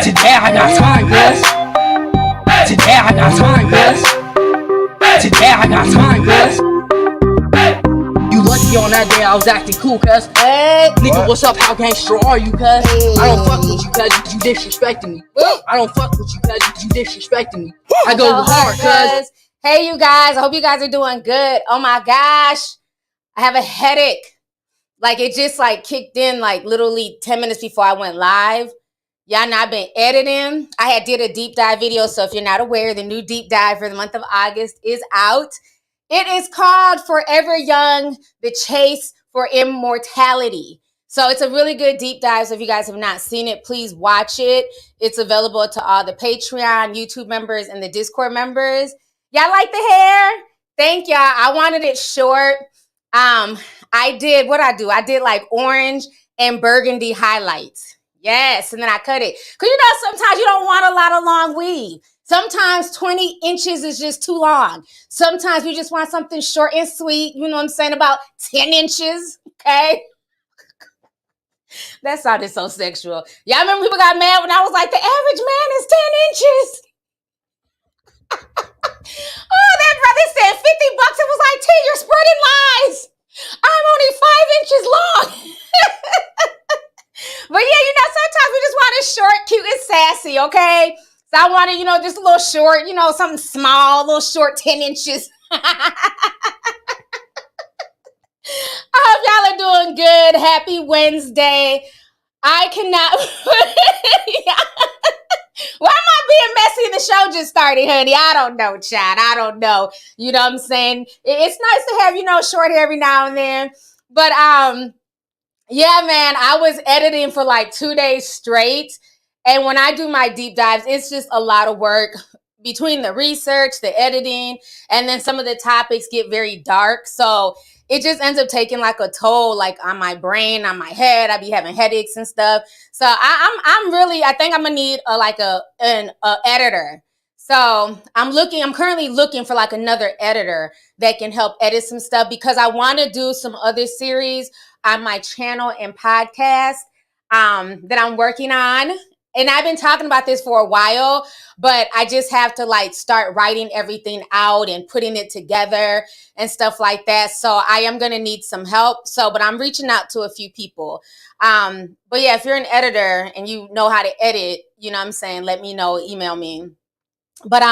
Today I got time, cuz. Today I got time, cuz. Today I got time, cuz. You lucky on that day I was acting cool, cuz. Hey, Nigga, what's up? How gangster are you, cuz? Hey. I don't fuck with you, cuz you disrespecting me. I don't fuck with you, cuz you disrespecting me. I go hard, cuz. Hey, you guys. I hope you guys are doing good. Oh my gosh, I have a headache. Like it just like kicked in like literally 10 minutes before I went live. Y'all know I've been editing. I had did a deep dive video. So if you're not aware, the new deep dive for the month of August is out. It is called Forever Young, The Chase for Immortality. So it's a really good deep dive. So if you guys have not seen it, please watch it. It's available to all the Patreon, YouTube members, and the Discord members. Y'all like the hair? Thank y'all. I wanted it short. I did what I do. I did like orange and burgundy highlights. Yes, and then I cut it. Because you know, sometimes you don't want a lot of long weave. Sometimes 20 inches is just too long. Sometimes we just want something short and sweet. You know what I'm saying? About 10 inches, okay? That sounded so sexual. Y'all remember people got mad when I was like, the average man is 10 inches. Oh, that brother said $50. It was like, T, you're spreading lies. I'm only 5 inches long. But yeah, you know, sometimes we just want it short, cute, and sassy, okay? So I wanted, you know, just a little short, you know, something small, a little short, 10 inches. I hope y'all are doing good. Happy Wednesday. I cannot... Why am I being messy? The show just started, honey. I don't know, Chad. I don't know. You know what I'm saying? It's nice to have, you know, short hair every now and then. But, yeah, man, I was editing for like 2 days straight. And when I do my deep dives, it's just a lot of work between the research, the editing, and then some of the topics get very dark. So it just ends up taking like a toll, like on my brain, on my head. I be having headaches and stuff. So I think I'm gonna need an editor. So I'm currently looking for like another editor that can help edit some stuff because I want to do some other series on my channel and podcast that I'm working on. And I've been talking about this for a while, but I just have to like start writing everything out and putting it together and stuff like that. So I am going to need some help. But I'm reaching out to a few people. But yeah, if you're an editor and you know how to edit, you know what I'm saying, let me know, email me. But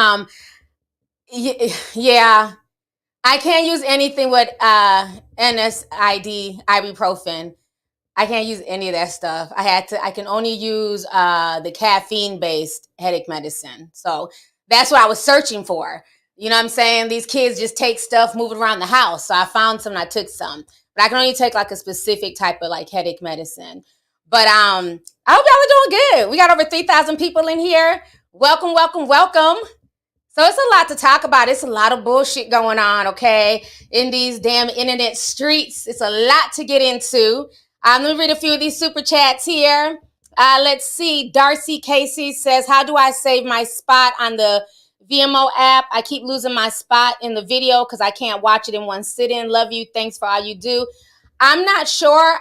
yeah, I can't use anything with NSAID, ibuprofen. I can't use any of that stuff. I can only use the caffeine-based headache medicine. So that's what I was searching for. You know what I'm saying? These kids just take stuff, move it around the house. So I found some and I took some. But I can only take like a specific type of like headache medicine. But I hope y'all are doing good. We got over 3,000 people in here. Welcome, welcome, welcome. So it's a lot to talk about. It's a lot of bullshit going on, okay? In these damn internet streets. It's a lot to get into. Let me read a few of these super chats here. Let's see. Darcy Casey says, how do I save my spot on the VMO app? I keep losing my spot in the video because I can't watch it in one sit-in. Love you. Thanks for all you do. I'm not sure.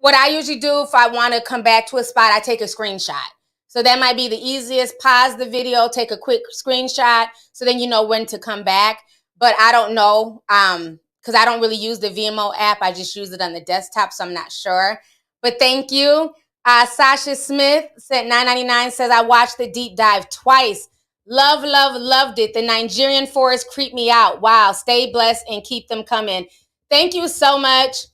What I usually do if I want to come back to a spot, I take a screenshot. So that might be the easiest. Pause the video, take a quick screenshot, so then you know when to come back. But I don't know, because I don't really use the VMO app. I just use it on the desktop, so I'm not sure. But thank you. Sasha Smith said $9.99 says, I watched the deep dive twice. Loved it. The Nigerian forest creeped me out. Wow. Stay blessed and keep them coming. Thank you so much.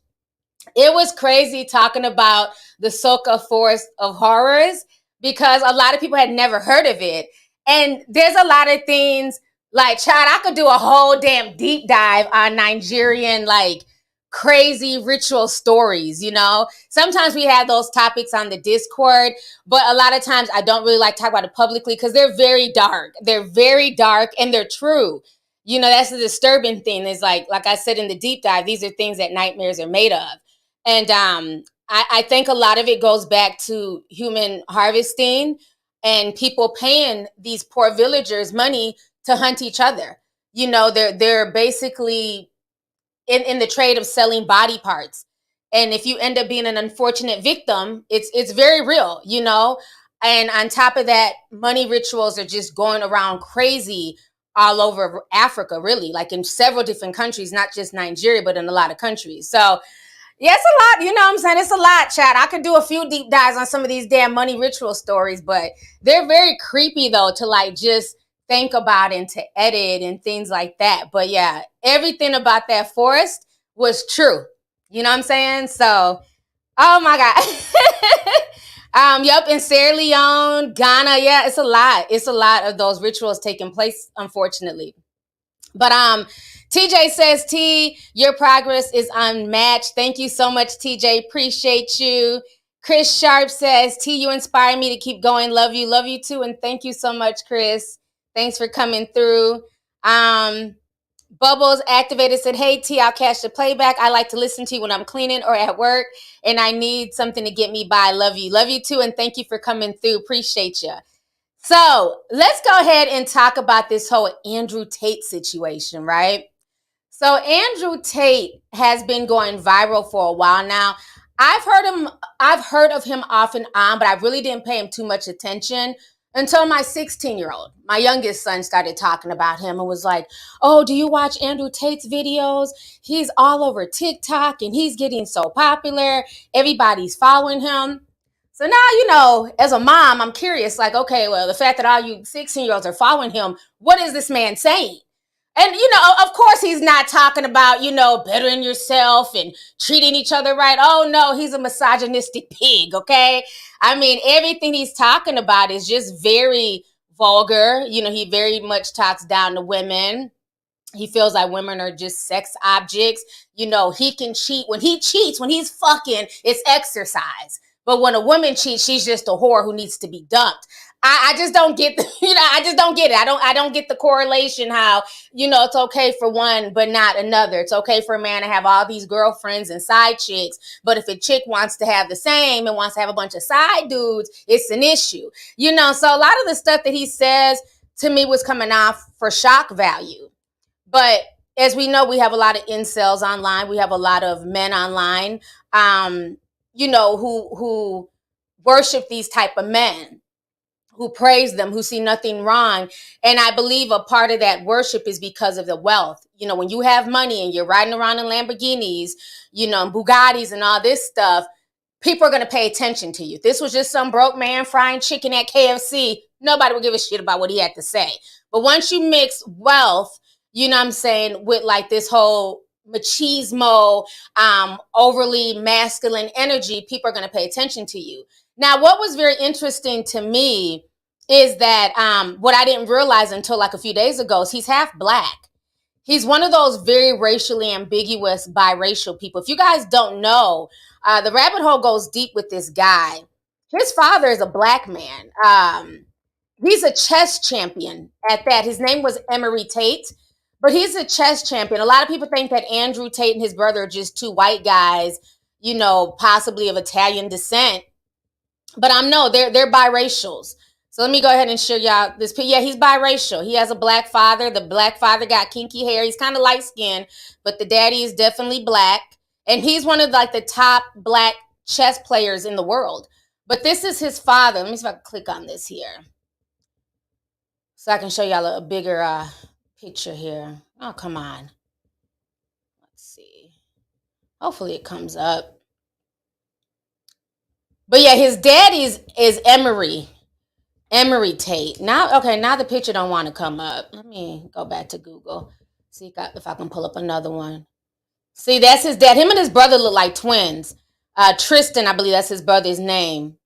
It was crazy talking about the Soka Forest of Horrors because a lot of people had never heard of it. And there's a lot of things like, Chad, I could do a whole damn deep dive on Nigerian, like, crazy ritual stories, you know? Sometimes we have those topics on the Discord, but a lot of times I don't really like to talk about it publicly because they're very dark. They're very dark and they're true. You know, that's the disturbing thing is like I said in the deep dive, these are things that nightmares are made of. And I think a lot of it goes back to human harvesting and people paying these poor villagers money to hunt each other. You know, they're basically in the trade of selling body parts. And if you end up being an unfortunate victim, it's very real, you know? And on top of that, money rituals are just going around crazy all over Africa, really, like in several different countries, not just Nigeria, but in a lot of countries. So yeah, it's a lot. You know what I'm saying? It's a lot, Chad. I could do a few deep dives on some of these damn money ritual stories, but they're very creepy, though, to like just think about and to edit and things like that. But yeah, everything about that forest was true. You know what I'm saying? So, oh my God. Yep, in Sierra Leone, Ghana, yeah, it's a lot. It's a lot of those rituals taking place, unfortunately. But TJ says, T, your progress is unmatched. Thank you so much, TJ. Appreciate you. Chris Sharp says, T, you inspire me to keep going. Love you. Love you too. And thank you so much, Chris. Thanks for coming through. Bubbles activated said, hey, T, I'll catch the playback. I like to listen to you when I'm cleaning or at work, and I need something to get me by. Love you. Love you too. And thank you for coming through. Appreciate you. So let's go ahead and talk about this whole Andrew Tate situation, right? So Andrew Tate has been going viral for a while now. I've heard of him off and on, but I really didn't pay him too much attention until my 16-year-old, my youngest son, started talking about him and was like, oh, do you watch Andrew Tate's videos? He's all over TikTok and he's getting so popular. Everybody's following him. So now, you know, as a mom, I'm curious, like, okay, well, the fact that all you 16-year-olds are following him, what is this man saying? And, you know, of course, he's not talking about, you know, bettering yourself and treating each other right. Oh, no, he's a misogynistic pig, okay? I mean, everything he's talking about is just very vulgar. You know, he very much talks down to women. He feels like women are just sex objects. You know, he can cheat. When he cheats, when he's fucking, it's exercise. But when a woman cheats, she's just a whore who needs to be dumped. I just don't get, I just don't get it. I don't get the correlation how, you know, it's okay for one, but not another. It's okay for a man to have all these girlfriends and side chicks. But if a chick wants to have the same and wants to have a bunch of side dudes, it's an issue. You know, so a lot of the stuff that he says to me was coming off for shock value. But as we know, we have a lot of incels online. We have a lot of men online, you know, who worship these type of men, who praise them, who see nothing wrong. And I believe a part of that worship is because of the wealth. You know, when you have money and you're riding around in Lamborghinis, you know, Bugattis and all this stuff, people are going to pay attention to you. If this was just some broke man frying chicken at KFC, nobody would give a shit about what he had to say. But once you mix wealth, you know what I'm saying, with like this whole machismo, overly masculine energy, people are going to pay attention to you. Now, what was very interesting to me is that what I didn't realize until like a few days ago is he's half black. He's one of those very racially ambiguous biracial people. If you guys don't know, the rabbit hole goes deep with this guy. His father is a black man. He's a chess champion at that. His name was Emery Tate, but he's a chess champion. A lot of people think that Andrew Tate and his brother are just two white guys, you know, possibly of Italian descent. But no, they're biracials. So let me go ahead and show y'all this. Yeah, he's biracial. He has a black father. The black father got kinky hair. He's kind of light skinned, but the daddy is definitely black. And he's one of like the top black chess players in the world. But this is his father. Let me see if I can click on this here, so I can show y'all a bigger picture here. Oh, come on. Let's see. Hopefully it comes up. But yeah, his daddy is Emery Tate. Now, okay, now the picture don't want to come up. Let me go back to Google. See if I can pull up another one. See, that's his dad. Him and his brother look like twins. Tristan, I believe that's his brother's name.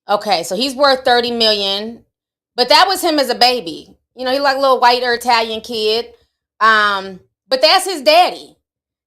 Okay, so he's worth $30 million. But that was him as a baby. You know, he's like a little white or Italian kid. But that's his daddy.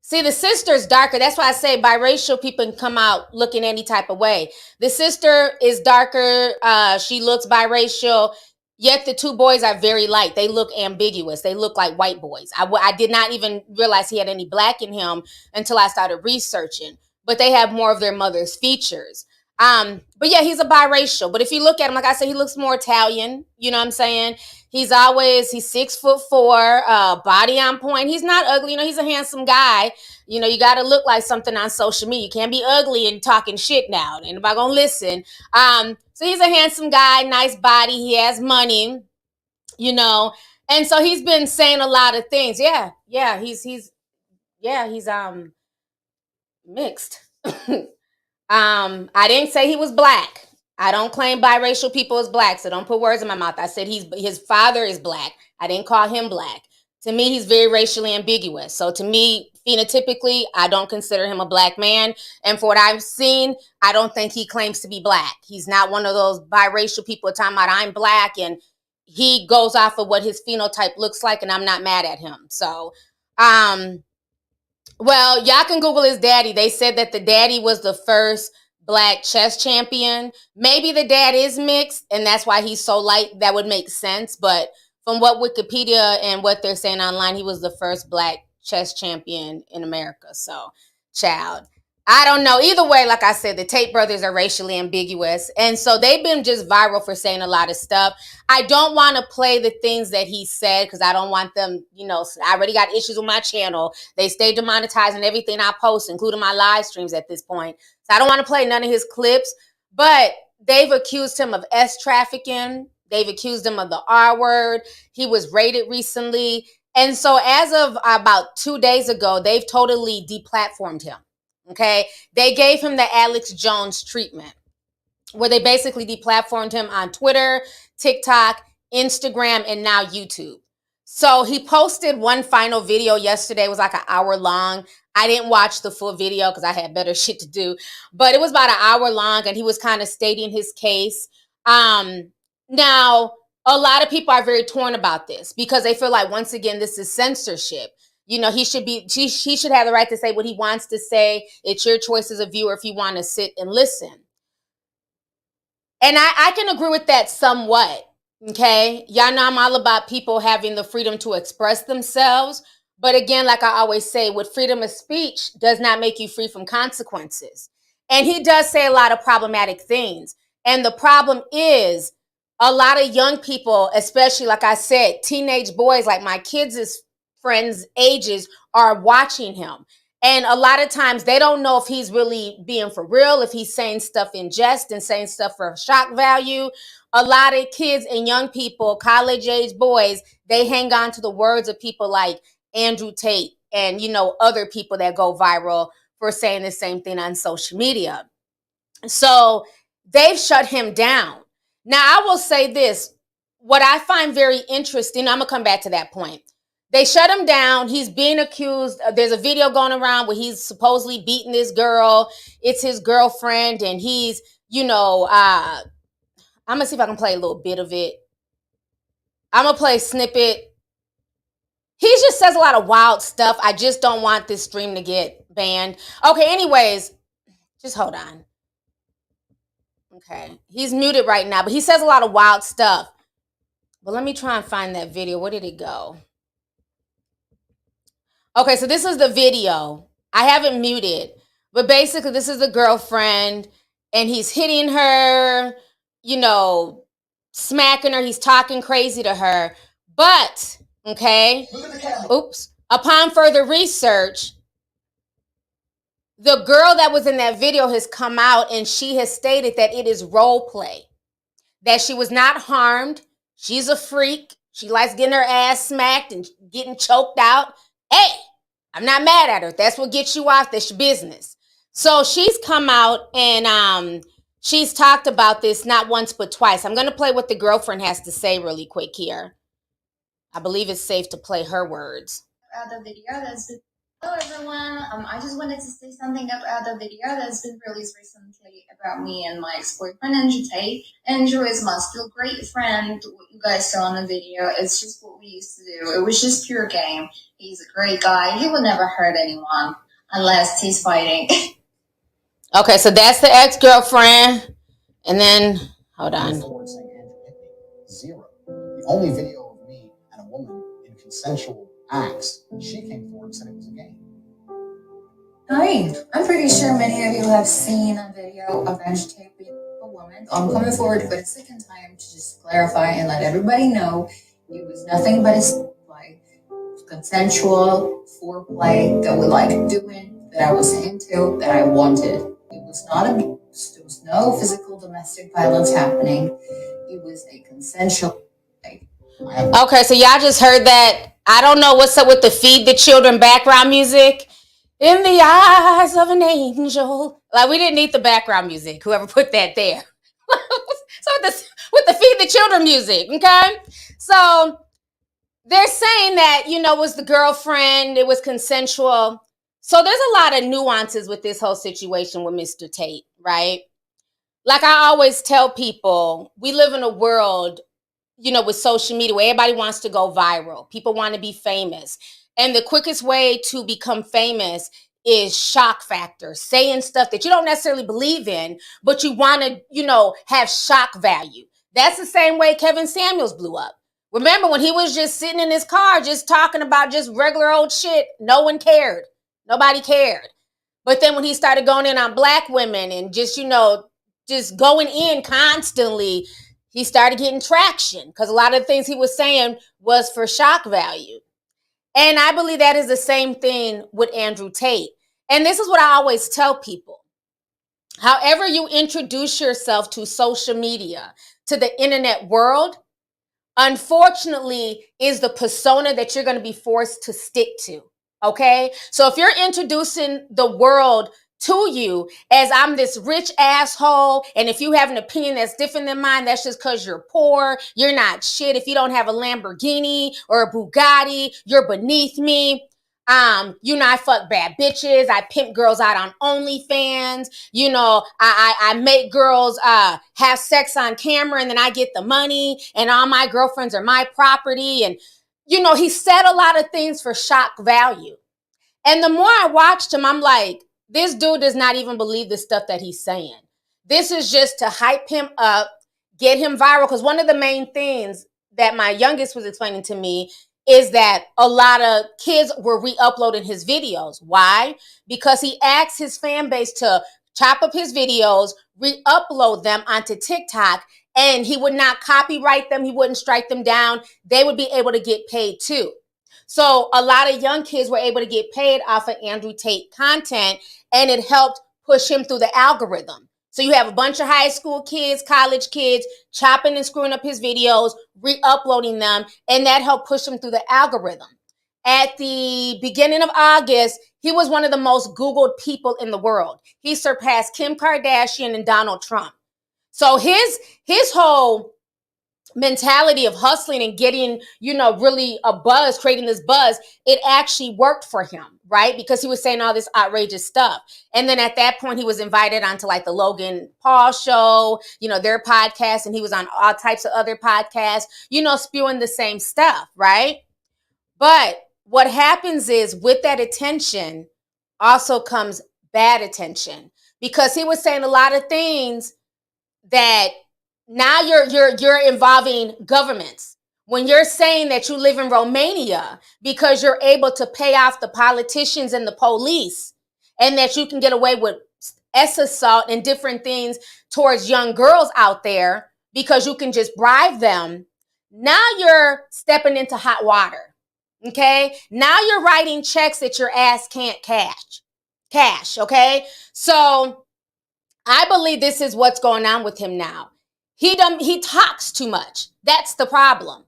See, the sister's darker. That's why I say biracial people can come out looking any type of way. The sister is darker. She looks biracial. Yet the two boys are very light. They look ambiguous. They look like white boys. I did not even realize he had any black in him until I started researching. But they have more of their mother's features. But yeah, he's a biracial. But if you look at him, like I said, he looks more Italian. You know what I'm saying? He's 6'4", body on point. He's not ugly. You know, he's a handsome guy. You know, you got to look like something on social media. You can't be ugly and talking shit now. Ain't nobody gonna listen. So he's a handsome guy, nice body. He has money. You know, and so he's been saying a lot of things. Yeah, he's mixed. I didn't say he was black. I don't claim biracial people as black, so don't put words in my mouth. I said his father is black. I didn't call him black. To me, he's very racially ambiguous. So to me, phenotypically, I don't consider him a black man. And for what I've seen, I don't think he claims to be black. He's not one of those biracial people talking about I'm black, and he goes off of what his phenotype looks like, and I'm not mad at him. So, well, y'all can Google his daddy. They said that the daddy was the first black chess champion. Maybe the dad is mixed, and that's why he's so light. That would make sense. But from what Wikipedia and what they're saying online, he was the first black chess champion in America. So, child. I don't know. Either way, like I said, the Tate brothers are racially ambiguous. And so they've been just viral for saying a lot of stuff. I don't want to play the things that he said because I don't want them, you know, I already got issues with my channel. They stay demonetizing everything I post, including my live streams at this point. So I don't want to play none of his clips. But they've accused him of S trafficking. They've accused him of the R word. He was raided recently. And so as of about 2 days ago, they've totally deplatformed him. Okay, they gave him the Alex Jones treatment, where they basically deplatformed him on Twitter, TikTok, Instagram, and now YouTube. So he posted one final video yesterday. It was like an hour long. I didn't watch the full video because I had better shit to do, but it was about an hour long, and he was kind of stating his case. Now, a lot of people are very torn about this because they feel like, once again, this is censorship. You know, he should have the right to say what he wants to say. It's your choice as a viewer if you want to sit and listen. And I can agree with that somewhat. Okay. Y'all know I'm all about people having the freedom to express themselves. But again, like I always say, with freedom of speech does not make you free from consequences. And he does say a lot of problematic things. And the problem is a lot of young people, especially, like I said, teenage boys, like my kids' friends' ages, are watching him. And a lot of times they don't know if he's really being for real, if he's saying stuff in jest and saying stuff for shock value. A lot of kids and young people, college age boys, they hang on to the words of people like Andrew Tate and, you know, other people that go viral for saying the same thing on social media. So they've shut him down. Now, I will say this. What I find very interesting, I'm going to come back to that point. They shut him down. He's being accused. There's a video going around where he's supposedly beating this girl. It's his girlfriend. And he's, you know, I'm going to see if I can play a little bit of it. I'm going to play a snippet. He just says a lot of wild stuff. I just don't want this stream to get banned. Okay, anyways, just hold on. Okay, he's muted right now, but he says a lot of wild stuff. But let me try and find that video. Where did it go? Okay, so this is the video. I haven't muted, but basically this is the girlfriend, and he's hitting her, you know, smacking her. He's talking crazy to her. But, okay, oops. Upon further research, the girl that was in that video has come out, and she has stated that it is role play, that she was not harmed. She's a freak. She likes getting her ass smacked and getting choked out. Hey, I'm not mad at her. That's what gets you off. That's your business. So she's come out and she's talked about this not once but twice. I'm going to play what the girlfriend has to say really quick here. I believe it's safe to play her words. The video that's been, hello everyone. I just wanted to say something about the video that's been released recently about me and my ex-boyfriend Andrew Tate. Andrew is my still great friend. What you guys saw in the video, it's just what we used to do. It was just pure game. He's a great guy. He would never hurt anyone unless he's fighting. Okay, so that's the ex-girlfriend. And then, hold on. Zero. The only video of me and a woman in consensual acts, she came forward and said it was a game. Hi, I'm pretty sure many of you have seen a video of Andrew Tate with a woman. I'm coming forward for the second time to just clarify and let everybody know it was nothing but a play, consensual foreplay that we like doing, that I was into, that I wanted. It was not abuse. There was no physical domestic violence happening. It was a consensual play. Okay, so y'all just heard that. I don't know what's up with the Feed the Children background music. In the eyes of an angel. Like, we didn't need the background music, whoever put that there. So with the Feed the Children music, okay? So they're saying that, you know, it was the girlfriend, it was consensual. So there's a lot of nuances with this whole situation with Mr. Tate, right? Like I always tell people, we live in a world, you know, with social media where everybody wants to go viral. People want to be famous. And the quickest way to become famous is shock factor, saying stuff that you don't necessarily believe in, but you want to, you know, have shock value. That's the same way Kevin Samuels blew up. Remember when he was just sitting in his car, just talking about just regular old shit, no one cared. Nobody cared. But then when he started going in on black women and just, you know, just going in constantly, he started getting traction because a lot of the things he was saying was for shock value. And I believe that is the same thing with Andrew Tate. And this is what I always tell people. However you introduce yourself to social media, to the internet world, unfortunately, is the persona that you're going to be forced to stick to. Okay? So if you're introducing the world to you as I'm this rich asshole, and if you have an opinion that's different than mine, that's just because you're poor, you're not shit. If you don't have a Lamborghini or a Bugatti, you're beneath me. You know, I fuck bad bitches. I pimp girls out on OnlyFans. You know, I make girls have sex on camera and then I get the money and all my girlfriends are my property. And, you know, he said a lot of things for shock value. And the more I watched him, I'm like, this dude does not even believe the stuff that he's saying. This is just to hype him up, get him viral. Because one of the main things that my youngest was explaining to me is that a lot of kids were re-uploading his videos. Why? Because he asked his fan base to chop up his videos, re-upload them onto TikTok, and he would not copyright them. He wouldn't strike them down. They would be able to get paid too. So a lot of young kids were able to get paid off of Andrew Tate content, and it helped push him through the algorithm. So you have a bunch of high school kids, college kids, chopping and screwing up his videos, re-uploading them, and that helped push him through the algorithm. At the beginning of August, he was one of the most Googled people in the world. He surpassed Kim Kardashian and Donald Trump. So his whole mentality of hustling and getting, you know, really a buzz, creating this buzz, it actually worked for him, right? Because he was saying all this outrageous stuff. And then at that point, he was invited onto like the Logan Paul show, you know, their podcast, and he was on all types of other podcasts, you know, spewing the same stuff, right? But what happens is with that attention also comes bad attention, because he was saying a lot of things that now you're involving governments. When you're saying that you live in Romania because you're able to pay off the politicians and the police, and that you can get away with assault and different things towards young girls out there because you can just bribe them, now you're stepping into hot water. Okay? Now you're writing checks that your ass can't cash, okay? So I believe this is what's going on with him now. He talks too much. That's the problem.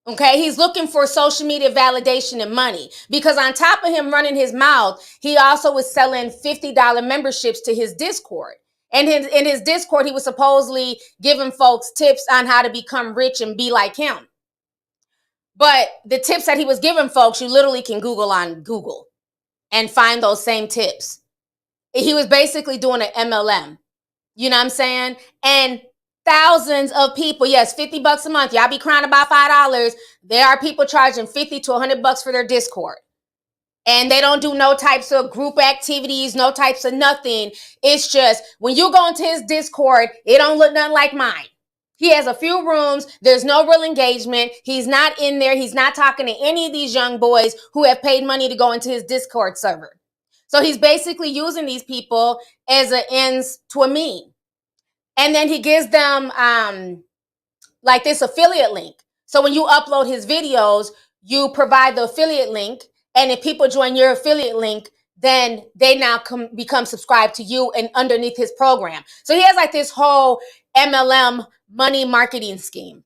Okay, he's looking for social media validation and money, because on top of him running his mouth, he also was selling $50 memberships to his Discord. And in his Discord, he was supposedly giving folks tips on how to become rich and be like him. But the tips that he was giving folks, you literally can Google on Google and find those same tips. He was basically doing an MLM. You know what I'm saying? And thousands of people, yes, $50 a month. Y'all be crying about $5. There are people charging $50 to $100 for their Discord. And they don't do no types of group activities, no types of nothing. It's just when you go into his Discord, it don't look nothing like mine. He has a few rooms. There's no real engagement. He's not in there. He's not talking to any of these young boys who have paid money to go into his Discord server. So he's basically using these people as an ends to a mean. And then he gives them like this affiliate link. So when you upload his videos, you provide the affiliate link. And if people join your affiliate link, then they now become subscribed to you and underneath his program. So he has like this whole MLM money marketing scheme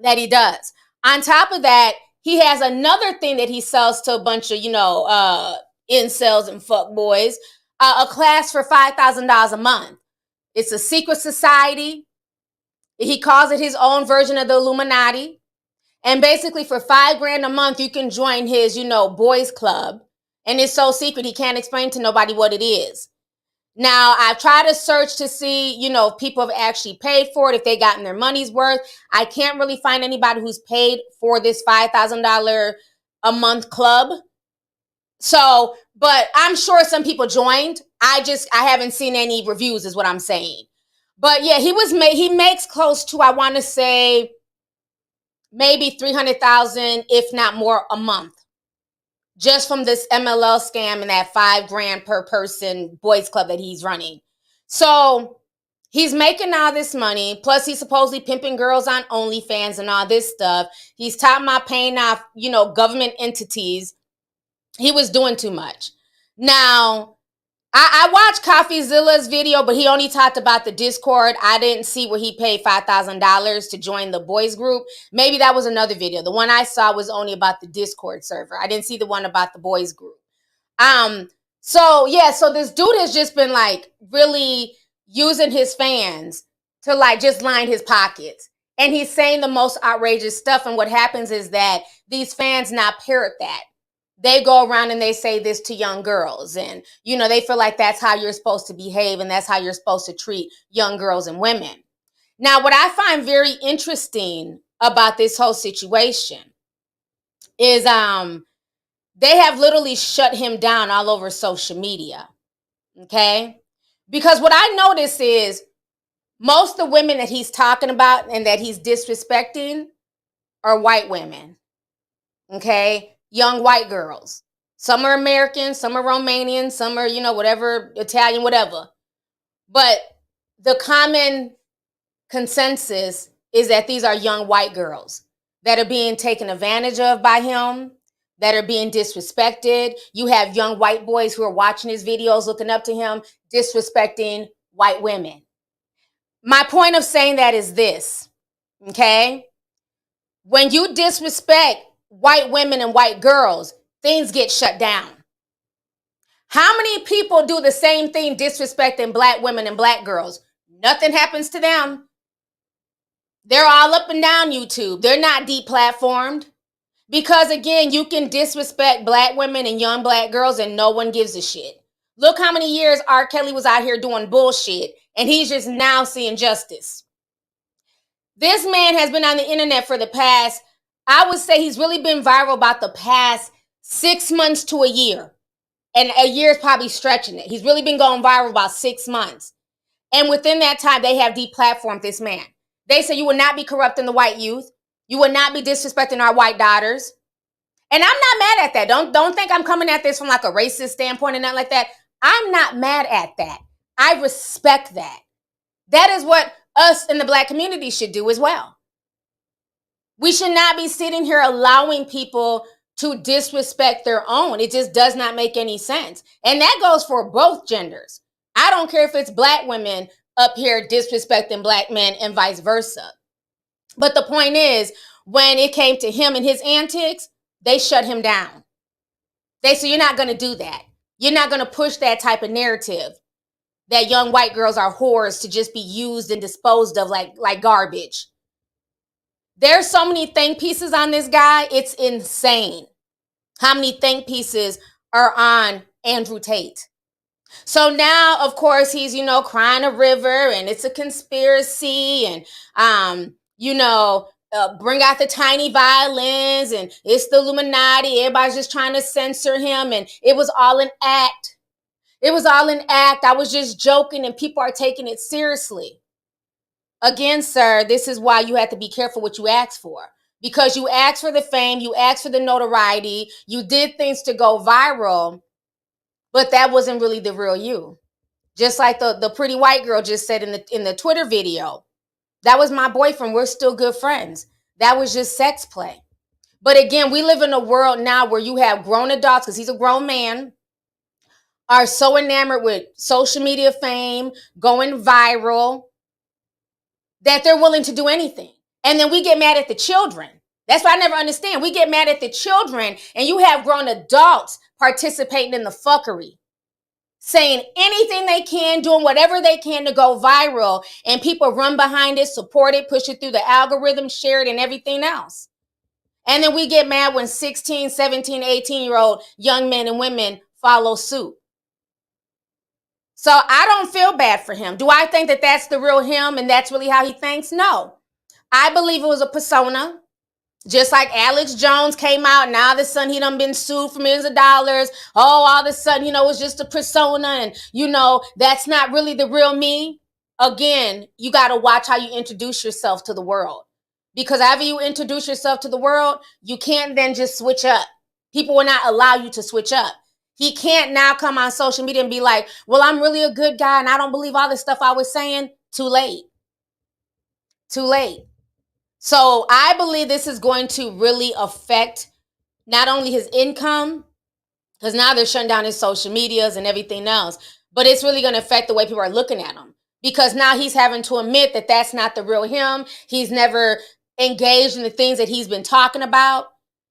that he does. On top of that, he has another thing that he sells to a bunch of, incels and fuck boys, a class for $5,000 a month. It's a secret society. He calls it his own version of the Illuminati. And basically for $5,000 a month, you can join his, boys club. And it's so secret, he can't explain to nobody what it is. Now, I've tried to search to see, if people have actually paid for it, if they gotten their money's worth. I can't really find anybody who's paid for this $5,000 a month club. So, but I'm sure some people joined. I haven't seen any reviews is what I'm saying. But yeah, he makes close to, I want to say, maybe 300,000, if not more, a month. Just from this MLL scam and that $5,000 per person boys club that he's running. So he's making all this money. Plus he's supposedly pimping girls on OnlyFans and all this stuff. He's talking about paying off, government entities. He was doing too much. Now, I watched CoffeeZilla's video, but he only talked about the Discord. I didn't see where he paid $5,000 to join the boys group. Maybe that was another video. The one I saw was only about the Discord server. I didn't see the one about the boys group. So this dude has just been like really using his fans to like just line his pockets. And he's saying the most outrageous stuff. And what happens is that these fans now parrot that. They go around and they say this to young girls and, they feel like that's how you're supposed to behave and that's how you're supposed to treat young girls and women. Now, what I find very interesting about this whole situation is they have literally shut him down all over social media, okay? Because what I notice is most of the women that he's talking about and that he's disrespecting are white women, okay? Young white girls. Some are American, some are Romanian, some are, whatever, Italian, whatever. But the common consensus is that these are young white girls that are being taken advantage of by him, that are being disrespected. You have young white boys who are watching his videos, looking up to him, disrespecting white women. My point of saying that is this, okay? When you disrespect white women and white girls, things get shut down. How many people do the same thing disrespecting black women and black girls? Nothing happens to them. They're all up and down YouTube. They're not deplatformed. Because again, you can disrespect black women and young black girls and no one gives a shit. Look how many years R. Kelly was out here doing bullshit and he's just now seeing justice. This man has been on the internet for the past, I would say he's really been viral about the past 6 months to a year. And a year is probably stretching it. He's really been going viral about 6 months. And within that time, they have deplatformed this man. They say you will not be corrupting the white youth. You will not be disrespecting our white daughters. And I'm not mad at that. Don't think I'm coming at this from like a racist standpoint and nothing like that. I'm not mad at that. I respect that. That is what us in the black community should do as well. We should not be sitting here allowing people to disrespect their own. It just does not make any sense. And that goes for both genders. I don't care if it's black women up here disrespecting black men and vice versa. But the point is, when it came to him and his antics, they shut him down. They said, you're not going to do that. You're not going to push that type of narrative that young white girls are whores to just be used and disposed of like garbage. There's so many think pieces on this guy. It's insane how many think pieces are on Andrew Tate. So now, of course, he's, crying a river and it's a conspiracy and, bring out the tiny violins and it's the Illuminati. Everybody's just trying to censor him. And it was all an act. It was all an act. I was just joking and people are taking it seriously. Again, sir, this is why you have to be careful what you ask for. Because you asked for the fame, you asked for the notoriety, you did things to go viral. but that wasn't really the real you. Just like the pretty white girl just said in the Twitter video. That was my boyfriend. We're still good friends. That was just sex play. But again, we live in a world now where you have grown adults, because he's a grown man, are so enamored with social media fame, going viral, that they're willing to do anything. And then we get mad at the children. That's what I never understand. We get mad at the children, and you have grown adults participating in the fuckery, saying anything they can, doing whatever they can to go viral, and people run behind it, support it, push it through the algorithm, share it, and everything else. And then we get mad when 16, 17, 18-year-old young men and women follow suit. So I don't feel bad for him. Do I think that that's the real him and that's really how he thinks? No. I believe it was a persona. Just like Alex Jones came out, and all of a sudden he done been sued for millions of dollars. Oh, all of a sudden, it's just a persona, and, that's not really the real me. Again, you got to watch how you introduce yourself to the world. Because after you introduce yourself to the world, you can't then just switch up. People will not allow you to switch up. He can't now come on social media and be like, well, I'm really a good guy, and I don't believe all the stuff I was saying. Too late. Too late. So I believe this is going to really affect not only his income, because now they're shutting down his social medias and everything else, but it's really going to affect the way people are looking at him, because now he's having to admit that that's not the real him. He's never engaged in the things that he's been talking about.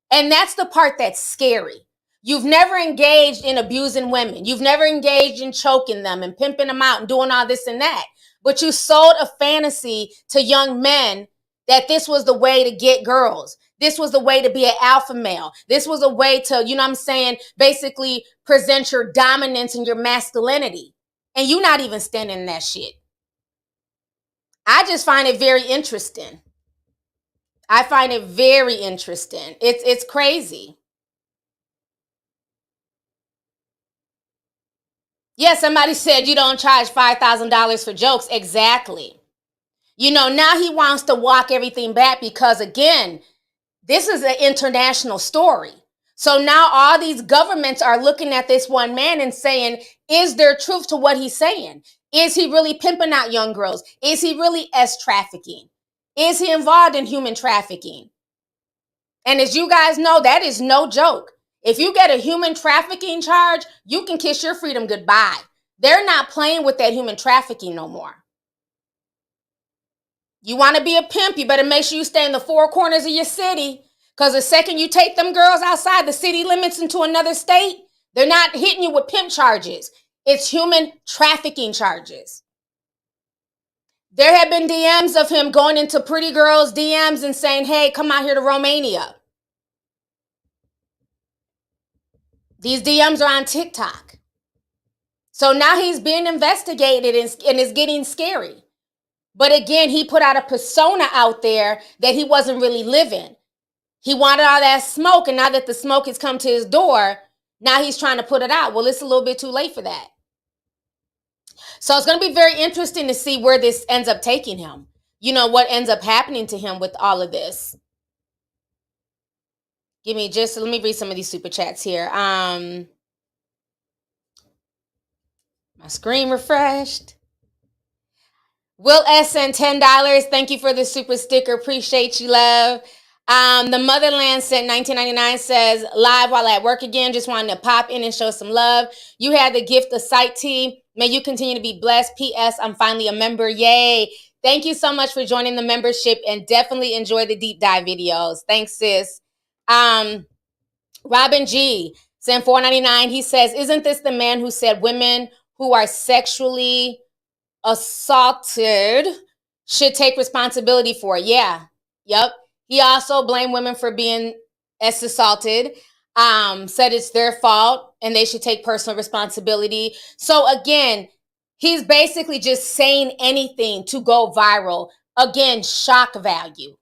And that's the part that's scary. You've never engaged in abusing women. You've never engaged in choking them and pimping them out and doing all this and that. But you sold a fantasy to young men that this was the way to get girls. This was the way to be an alpha male. This was a way to, basically present your dominance and your masculinity. And you're not even standing in that shit. I just find it very interesting. I find it very interesting. It's crazy. Yeah, somebody said you don't charge $5,000 for jokes. Exactly. Now he wants to walk everything back because, again, this is an international story. So now all these governments are looking at this one man and saying, is there truth to what he's saying? Is he really pimping out young girls? Is he really trafficking? Is he involved in human trafficking? And as you guys know, that is no joke. If you get a human trafficking charge, you can kiss your freedom goodbye. They're not playing with that human trafficking no more. You want to be a pimp, you better make sure you stay in the four corners of your city, because the second you take them girls outside the city limits into another state, they're not hitting you with pimp charges. It's human trafficking charges. There have been DMs of him going into pretty girls' DMs and saying, hey, come out here to Romania. These DMs are on TikTok. So now he's being investigated and it's getting scary. But again, he put out a persona out there that he wasn't really living. He wanted all that smoke, and now that the smoke has come to his door, now he's trying to put it out. Well, it's a little bit too late for that. So it's going to be very interesting to see where this ends up taking him. What ends up happening to him with all of this. Let me read some of these super chats here. My screen refreshed. Will S sent $10. Thank you for the super sticker. Appreciate you, love. The Motherland sent $19.99, says, live while at work again. Just wanted to pop in and show some love. You had the gift of sight tea. May you continue to be blessed. P.S. I'm finally a member. Yay. Thank you so much for joining the membership, and definitely enjoy the deep dive videos. Thanks, sis. Robin G sent $4.99. He says, isn't this the man who said women who are sexually assaulted should take responsibility for it? Yeah. Yep. He also blamed women for being assaulted, said it's their fault and they should take personal responsibility. So again, he's basically just saying anything to go viral. Again, shock value.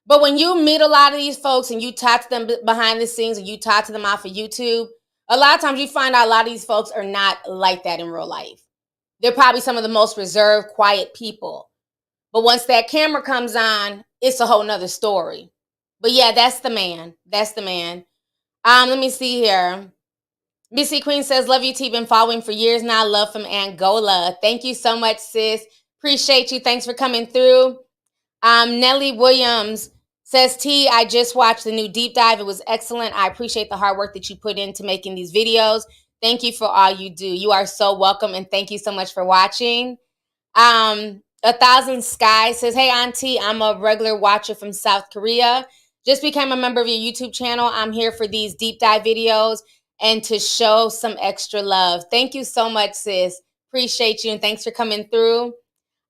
But when you meet a lot of these folks and you talk to them behind the scenes and you talk to them off of YouTube, a lot of times you find out a lot of these folks are not like that in real life. They're probably some of the most reserved, quiet people. But once that camera comes on, it's a whole nother story. But yeah, that's the man. That's the man. Let me see here. Missy Queen says, love you, T. Been following for years now. Love from Angola. Thank you so much, sis. Appreciate you. Thanks for coming through. Nellie Williams says, T, I just watched the new deep dive. It was excellent. I appreciate the hard work that you put into making these videos. Thank you for all you do. You are so welcome, and thank you so much for watching. 1000 Sky says, hey, Auntie, I'm a regular watcher from South Korea. Just became a member of your YouTube channel. I'm here for these deep dive videos and to show some extra love. Thank you so much, sis. Appreciate you, and thanks for coming through.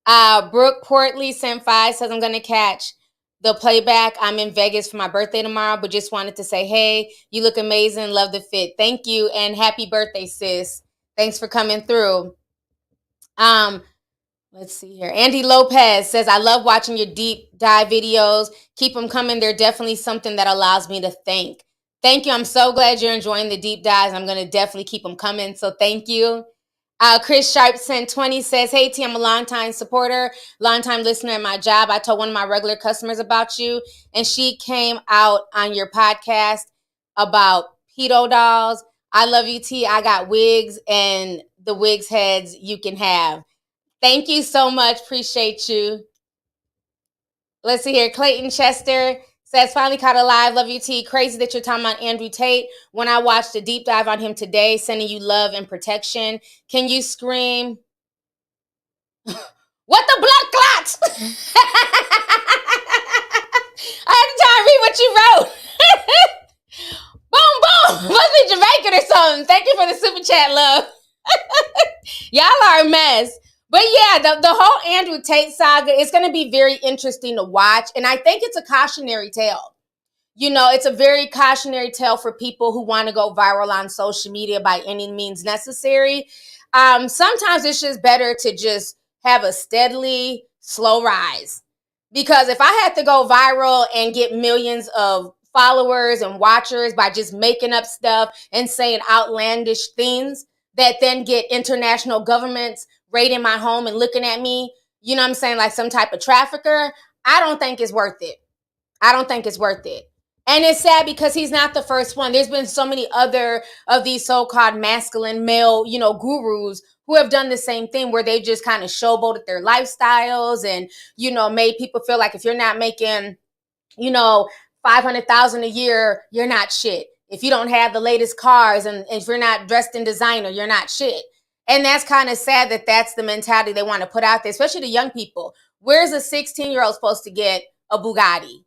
Brooke Portley Senpai says, I'm going to catch the playback. I'm in Vegas for my birthday tomorrow, but just wanted to say, hey, you look amazing. Love the fit. Thank you, and happy birthday, sis. Thanks for coming through. Let's see here. Andy Lopez says, I love watching your deep dive videos. Keep them coming. They're definitely something that allows me to think. Thank you. I'm so glad you're enjoying the deep dives. I'm going to definitely keep them coming, so thank you. Chris Sharpson 20 says, hey, T, I'm a longtime supporter, longtime listener at my job. I told one of my regular customers about you, and she came out on your podcast about pedo dolls. I love you, T. I got wigs, and the wigs heads you can have. Thank you so much. Appreciate you. Let's see here. Clayton Chester says, finally caught alive. Love you, T. Crazy that you're talking about Andrew Tate. When I watched a deep dive on him today, sending you love and protection. Can you scream? What the blood clots? I had to try and read what you wrote. Boom, boom. Must be Jamaican or something. Thank you for the super chat, love. Y'all are a mess. But yeah, the whole Andrew Tate saga is going to be very interesting to watch. And I think it's a cautionary tale. You know, it's a very cautionary tale for people who want to go viral on social media by any means necessary. Sometimes it's just better to just have a steadily slow rise. Because if I had to go viral and get millions of followers and watchers by just making up stuff and saying outlandish things that then get international governments raiding my home and looking at me, you know what I'm saying, like some type of trafficker, I don't think it's worth it. I don't think it's worth it. And it's sad because he's not the first one. There's been so many other of these so-called masculine male, you know, gurus who have done the same thing where they just kind of showboated their lifestyles and, you know, made people feel like if you're not making, you know, $500,000 a year, you're not shit. If you don't have the latest cars and if you're not dressed in designer, you're not shit. And that's kind of sad that that's the mentality they want to put out there, especially the young people. Where's a 16-year-old supposed to get a Bugatti?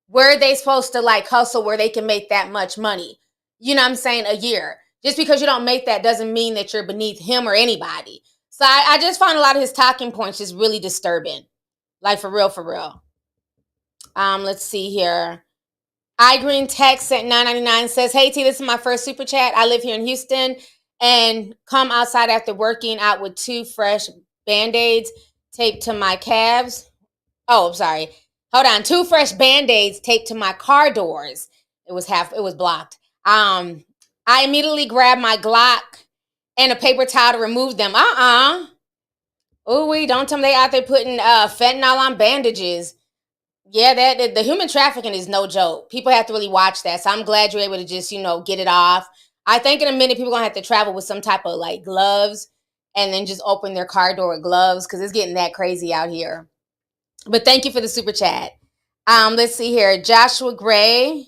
Where are they supposed to like hustle where they can make that much money? You know what I'm saying? A year. Just because you don't make that doesn't mean that you're beneath him or anybody. So I just found a lot of his talking points just really disturbing. Like for real, for real. Let's see here. iGreen Text at $9.99 says, hey, T, this is my first super chat. I live here in Houston and come outside after working out with 2 fresh Band-Aids taped to my calves. Oh, I'm sorry. Hold on. 2 fresh Band-Aids taped to my car doors. It was blocked. I immediately grabbed my Glock and a paper towel to remove them. Ooh, don't tell me they out there putting fentanyl on bandages. Yeah, that the human trafficking is no joke. People have to really watch that. So I'm glad you're able to just, you know, get it off. I think in a minute people are going to have to travel with some type of like gloves and then just open their car door with gloves because it's getting that crazy out here. But thank you for the super chat. Let's see here. Joshua Gray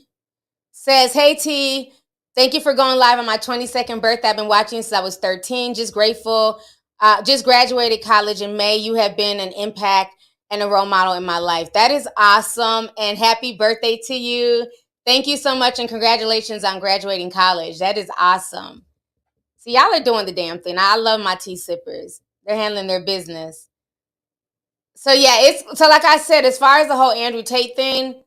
says, hey, T, thank you for going live on my 22nd birthday. I've been watching since I was 13. Just grateful. Just graduated college in May. You have been an impact and a role model in my life. That is awesome. And happy birthday to you. Thank you so much. And congratulations on graduating college. That is awesome. See, y'all are doing the damn thing. I love my tea sippers. They're handling their business. So yeah, so like I said, as far as the whole Andrew Tate thing,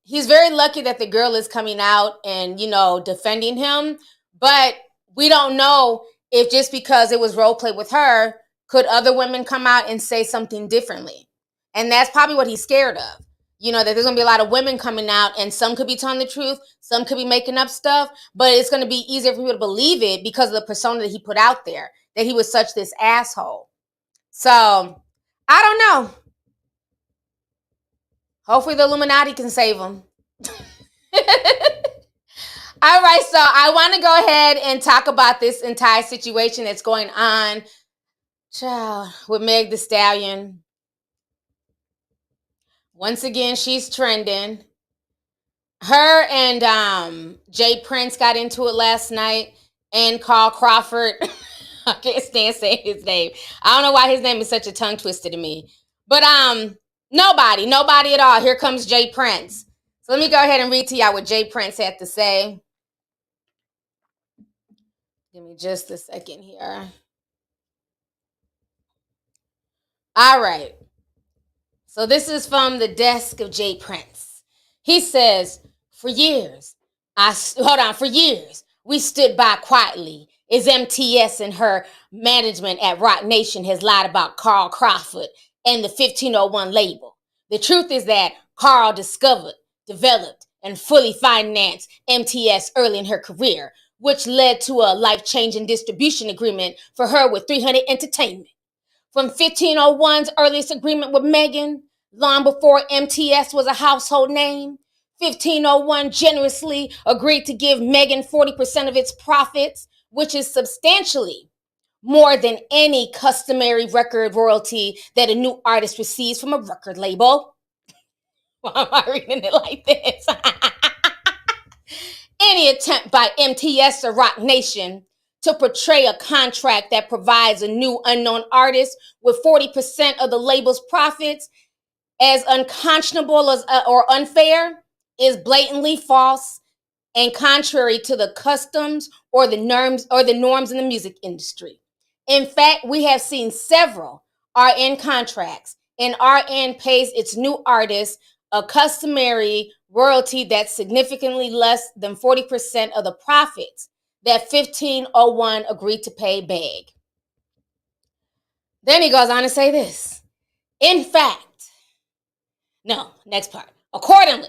he's very lucky that the girl is coming out and, you know, defending him. But we don't know if just because it was role play with her, could other women come out and say something differently? And that's probably what he's scared of. You know, that there's going to be a lot of women coming out and some could be telling the truth. Some could be making up stuff, but it's going to be easier for people to believe it because of the persona that he put out there, that he was such this asshole. So I don't know. Hopefully the Illuminati can save him. All right, so I want to go ahead and talk about this entire situation that's going on, child, with Meg Thee Stallion. Once again, she's trending. Her and Jay Prince got into it last night, and Carl Crawford. I can't stand saying his name. I don't know why his name is such a tongue twister to me. But nobody at all. Here comes Jay Prince. So let me go ahead and read to y'all what Jay Prince had to say. Give me just a second here. All right. So this is from the desk of Jay Prince. He says, for years, we stood by quietly as MTS and her management at Rock Nation has lied about Carl Crawford and the 1501 label. The truth is that Carl discovered, developed, and fully financed MTS early in her career, which led to a life-changing distribution agreement for her with 300 Entertainment. From 1501's earliest agreement with Megan, long before MTS was a household name, 1501 generously agreed to give Megan 40% of its profits, which is substantially more than any customary record royalty that a new artist receives from a record label. Why am I reading it like this? Any attempt by MTS or Rock Nation to portray a contract that provides a new unknown artist with 40% of the label's profits as unconscionable as or unfair is blatantly false and contrary to the customs or the norms in the music industry. In fact, we have seen several RN contracts, and RN pays its new artists a customary royalty that's significantly less than 40% of the profits that 1501 agreed to pay Beg. Then he goes on to say this. In fact, no, next part. Accordingly,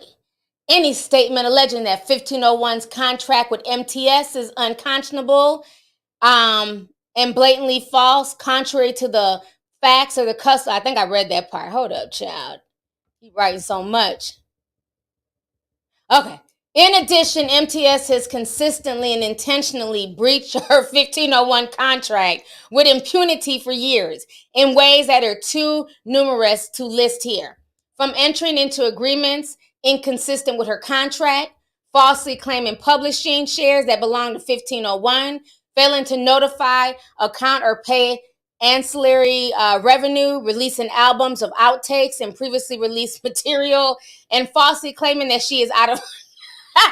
any statement alleging that 1501's contract with MTS is unconscionable and blatantly false, contrary to the facts or the custom. I think I read that part. Hold up, child. He's writing so much. Okay. In addition, MTS has consistently and intentionally breached her 1501 contract with impunity for years in ways that are too numerous to list here. From entering into agreements inconsistent with her contract, falsely claiming publishing shares that belong to 1501, failing to notify, account, or pay ancillary revenue, releasing albums of outtakes and previously released material, and falsely claiming that she is out of... Oh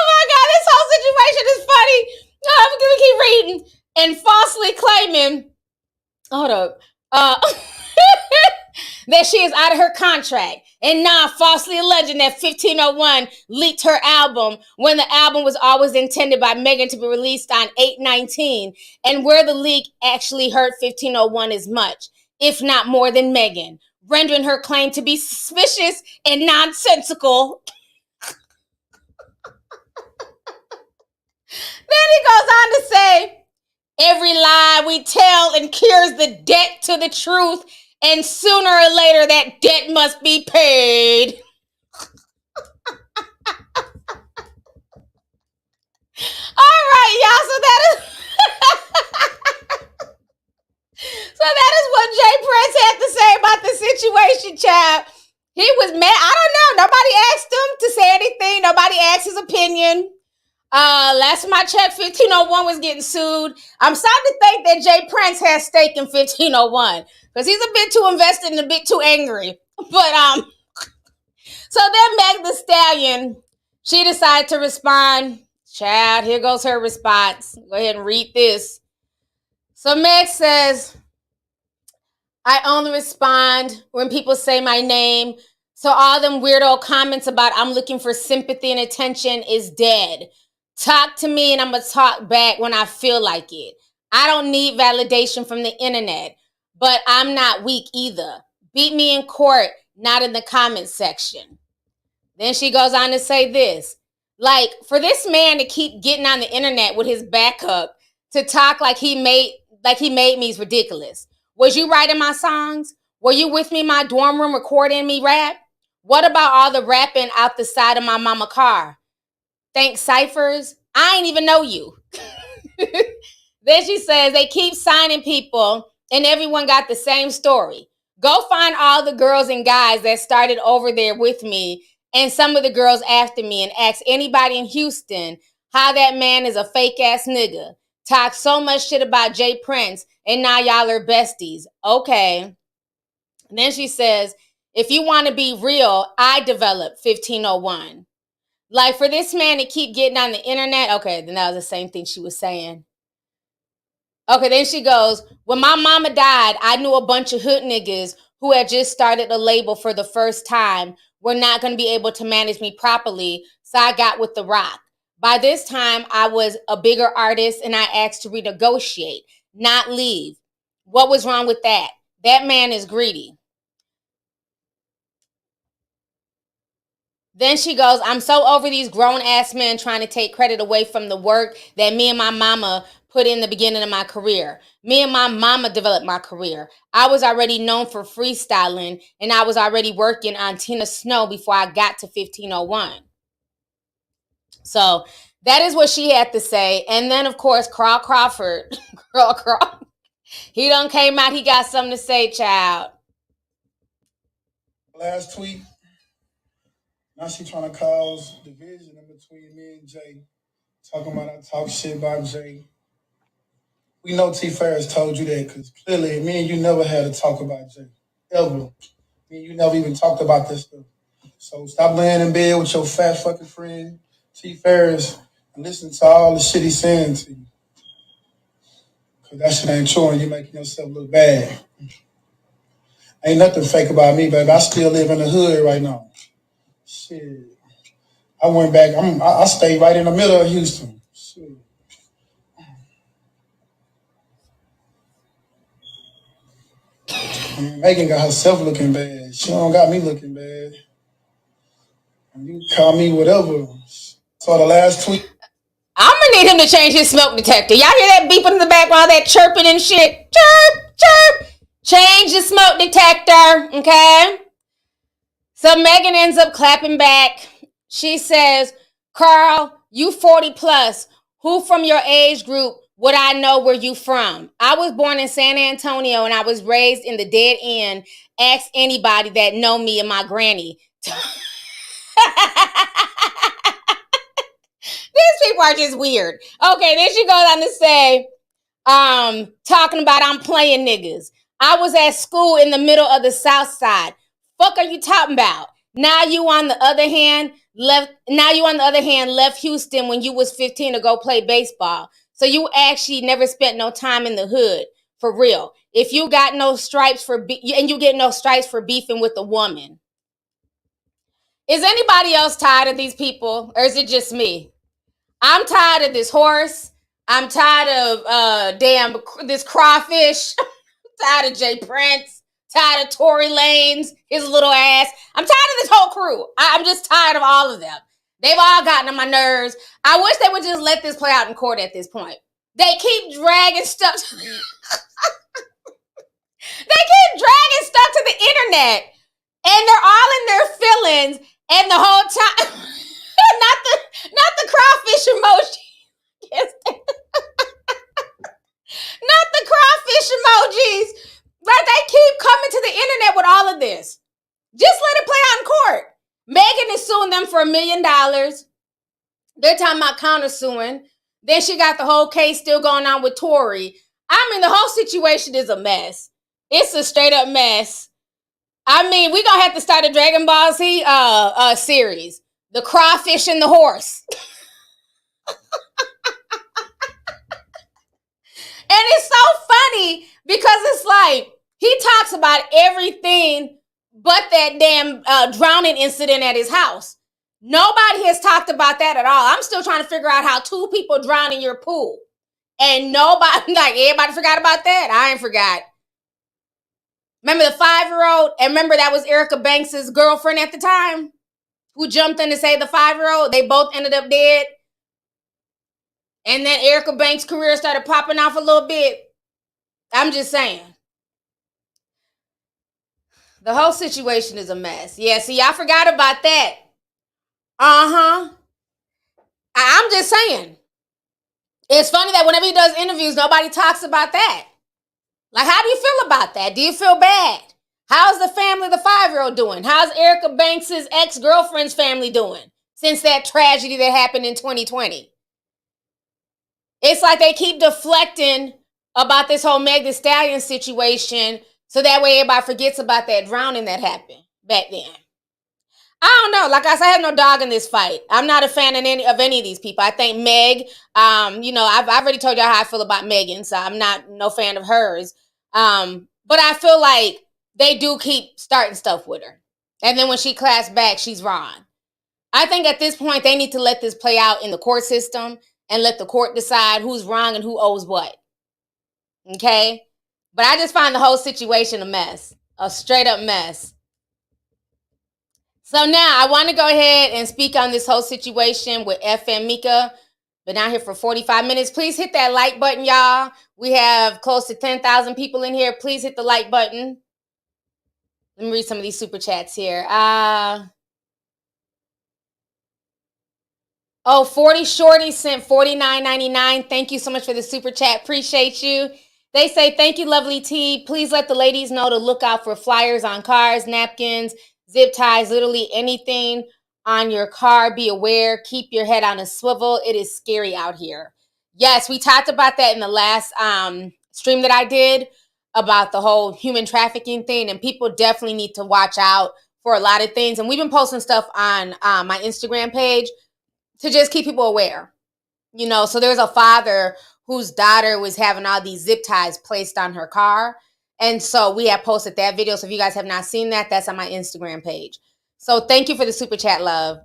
my God, this whole situation is funny. I'm gonna keep reading. And falsely claiming, hold up, that she is out of her contract. And now falsely alleging that 1501 leaked her album when the album was always intended by Megan to be released on 8/19, and where the leak actually hurt 1501 as much, if not more than Megan, rendering her claim to be suspicious and nonsensical. Then he goes on to say, every lie we tell incurs the debt to the truth, and sooner or later that debt must be paid. All right, y'all, so that is what Jay Prince had to say about the situation, child. He was mad. I don't know. Nobody asked him to say anything. Nobody asked his opinion. Last time I checked, 1501 was getting sued. I'm starting to think that Jay Prince has stake in 1501 because he's a bit too invested and a bit too angry. But so then Megan Thee Stallion, she decided to respond. Child, here goes her response. Go ahead and read this. So Meg says, I only respond when people say my name. So all them weirdo comments about I'm looking for sympathy and attention is dead. Talk to me and I'm going to talk back when I feel like it. I don't need validation from the internet, but I'm not weak either. Beat me in court, not in the comment section. Then she goes on to say this. Like, for this man to keep getting on the internet with his back up to talk like he made me is ridiculous. Was you writing my songs? Were you with me in my dorm room recording me rap? What about all the rapping out the side of my mama car? Thanks, ciphers. I ain't even know you. Then she says they keep signing people and everyone got the same story. Go find all the girls and guys that started over there with me and some of the girls after me and ask anybody in Houston how that man is a fake ass nigga. Talk so much shit about Jay Prince and now y'all are besties. Okay. And then she says, if you want to be real, I developed 1501. Like for this man to keep getting on the internet. Okay, then that was the same thing she was saying. Okay, then she goes, when my mama died, I knew a bunch of hood niggas who had just started a label for the first time were not going to be able to manage me properly, so I got with The Rock. By this time, I was a bigger artist and I asked to renegotiate, not leave. What was wrong with that? That man is greedy. Then she goes, I'm so over these grown-ass men trying to take credit away from the work that me and my mama put in the beginning of my career. Me and my mama developed my career. I was already known for freestyling, and I was already working on Tina Snow before I got to 1501. So that is what she had to say. And then, of course, Carl Crawford, he done came out. He got something to say, child. Last tweet. Now she trying to cause division in between me and Jay. Talking about I talk shit about Jay. We know T Ferris told you that because clearly me and you never had to talk about Jay. Ever. Me and you never even talked about this stuff. So stop laying in bed with your fat fucking friend, T Ferris, and listen to all the shit he's saying to you. Because that shit ain't true and you're making yourself look bad. Ain't nothing fake about me, baby. I still live in the hood right now. Shit. I went back. I stayed right in the middle of Houston. Shit. Megan got herself looking bad. She don't got me looking bad. And you call me whatever. So the last tweet. I'm gonna need him to change his smoke detector. Y'all hear that beeping in the background, that chirping and shit? Chirp, chirp. Change the smoke detector, okay? So Megan ends up clapping back. She says, Carl, you 40 plus. Who from your age group would I know where you from? I was born in San Antonio and I was raised in the dead end. Ask anybody that know me and my granny. These people are just weird. Okay, then she goes on to say, talking about I'm playing niggas. I was at school in the middle of the South Side. Fuck are you talking about? Now you on the other hand left Houston when you was 15 to go play baseball. So you actually never spent no time in the hood. For real. If you got no stripes and you get no stripes for beefing with a woman. Is anybody else tired of these people? Or is it just me? I'm tired of this horse. I'm tired of this crawfish. I'm tired of Jay Prince. Tired of Tory Lanez, his little ass. I'm tired of this whole crew. I'm just tired of all of them. They've all gotten on my nerves. I wish they would just let this play out in court at this point. They keep dragging stuff to the internet. And they're all in their feelings. And the whole time, not the crawfish emoji. Yes. Not the crawfish emojis. But they keep coming to the internet with all of this. Just let it play out in court. Megan is suing them for $1 million. They're talking about countersuing. Then she got the whole case still going on with Tory. I mean, the whole situation is a mess. It's a straight up mess. I mean, we're going to have to start a Dragon Ball Z series. The crawfish and the horse. And it's so funny because it's like, he talks about everything but that damn drowning incident at his house. Nobody has talked about that at all. I'm still trying to figure out how 2 people drown in your pool. And nobody, like, everybody forgot about that? I ain't forgot. Remember the 5-year-old? And remember that was Erica Banks' girlfriend at the time? Who jumped in to save the 5-year-old? They both ended up dead. And then Erica Banks' career started popping off a little bit. I'm just saying. The whole situation is a mess. Yeah, see, I forgot about that. Uh-huh. I'm just saying. It's funny that whenever he does interviews, nobody talks about that. Like, how do you feel about that? Do you feel bad? How's the family, the 5-year-old doing? How's Erica Banks' ex-girlfriend's family doing since that tragedy that happened in 2020? It's like they keep deflecting about this whole Megan Thee Stallion situation so that way everybody forgets about that drowning that happened back then. I don't know. Like I said, I have no dog in this fight. I'm not a fan of any of these people. I think Meg, I've already told y'all how I feel about Megan, so I'm not no fan of hers. But I feel like they do keep starting stuff with her. And then when she claps back, she's wrong. I think at this point, they need to let this play out in the court system and let the court decide who's wrong and who owes what. Okay? But I just find the whole situation a mess. A straight up mess. So now I want to go ahead and speak on this whole situation with FN Meka. Been out here for 45 minutes. Please hit that like button, y'all. We have close to 10,000 people in here. Please hit the like button. Let me read some of these super chats here. 40 Shorty sent $49.99. Thank you so much for the super chat. Appreciate you. They say, thank you, Lovelyti. Please let the ladies know to look out for flyers on cars, napkins, zip ties, literally anything on your car. Be aware. Keep your head on a swivel. It is scary out here. Yes, we talked about that in the last stream that I did about the whole human trafficking thing. And people definitely need to watch out for a lot of things. And we've been posting stuff on my Instagram page to just keep people aware. You know, so there's a father whose daughter was having all these zip ties placed on her car. And so we have posted that video. So if you guys have not seen that, that's on my Instagram page. So thank you for the super chat, love.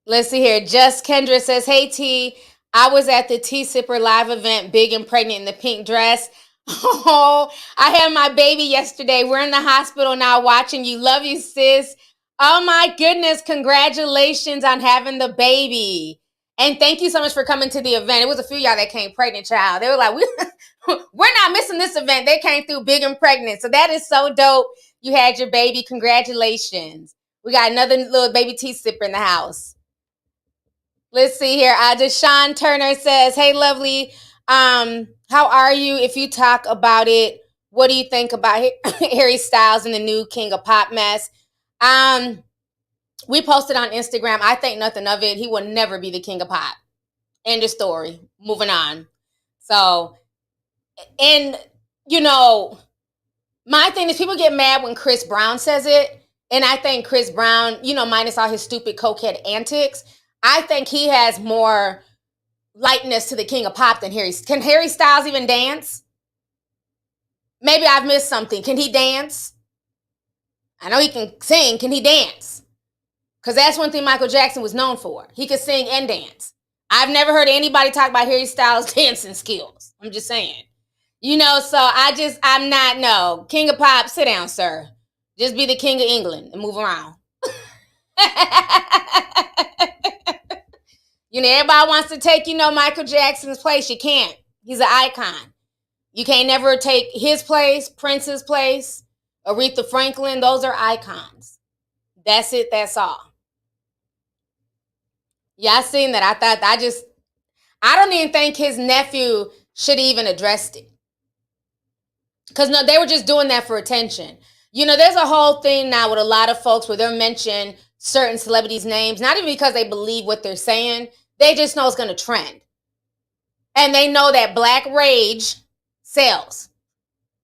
Let's see here. Just Kendra says, hey, T, I was at the Tea Sipper live event, big and pregnant in the pink dress. Oh, I had my baby yesterday. We're in the hospital now watching you. Love you, sis. Oh, my goodness. Congratulations on having the baby. And thank you so much for coming to the event. It was a few of y'all that came pregnant, child. They were like, we're not missing this event. They came through big and pregnant. So that is so dope. You had your baby. Congratulations. We got another little baby tea sipper in the house. Let's see here. Deshaun Turner says, hey, lovely. How are you? If you talk about it, what do you think about Harry Styles and the new King of Pop mess? We posted on Instagram. I think nothing of it. He will never be the King of Pop. End of story. Moving on. So, and, you know, my thing is people get mad when Chris Brown says it. And I think Chris Brown, you know, minus all his stupid cokehead antics, I think he has more likeness to the King of Pop than Harry. Can Harry Styles even dance? Maybe I've missed something. Can he dance? I know he can sing. Can he dance? Because that's one thing Michael Jackson was known for. He could sing and dance. I've never heard anybody talk about Harry Styles' dancing skills. I'm just saying. You know, so I'm not, no. King of Pop, sit down, sir. Just be the King of England and move around. You know, everybody wants to take, you know, Michael Jackson's place. You can't. He's an icon. You can't never take his place, Prince's place, Aretha Franklin. Those are icons. That's it. That's all. Yeah, I seen that. I don't even think his nephew should even addressed it. Because, no, they were just doing that for attention. You know, there's a whole thing now with a lot of folks where they're mentioning certain celebrities' names, not even because they believe what they're saying. They just know it's going to trend. And they know that black rage sells.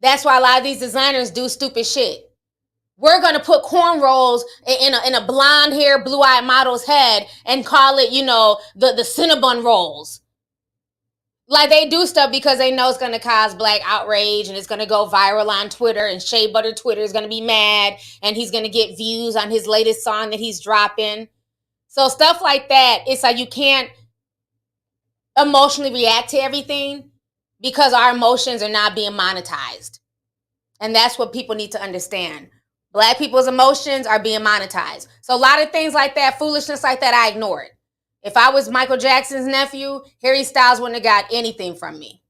That's why a lot of these designers do stupid shit. We're going to put cornrows in a blonde hair, blue-eyed model's head and call it, you know, the Cinnabon rolls. Like, they do stuff because they know it's going to cause black outrage and it's going to go viral on Twitter, and Shea Butter Twitter is going to be mad and he's going to get views on his latest song that he's dropping. So stuff like that, it's like you can't emotionally react to everything because our emotions are not being monetized. And that's what people need to understand. Black people's emotions are being monetized. So a lot of things like that, foolishness like that, I ignore it. If I was Michael Jackson's nephew, Harry Styles wouldn't have got anything from me.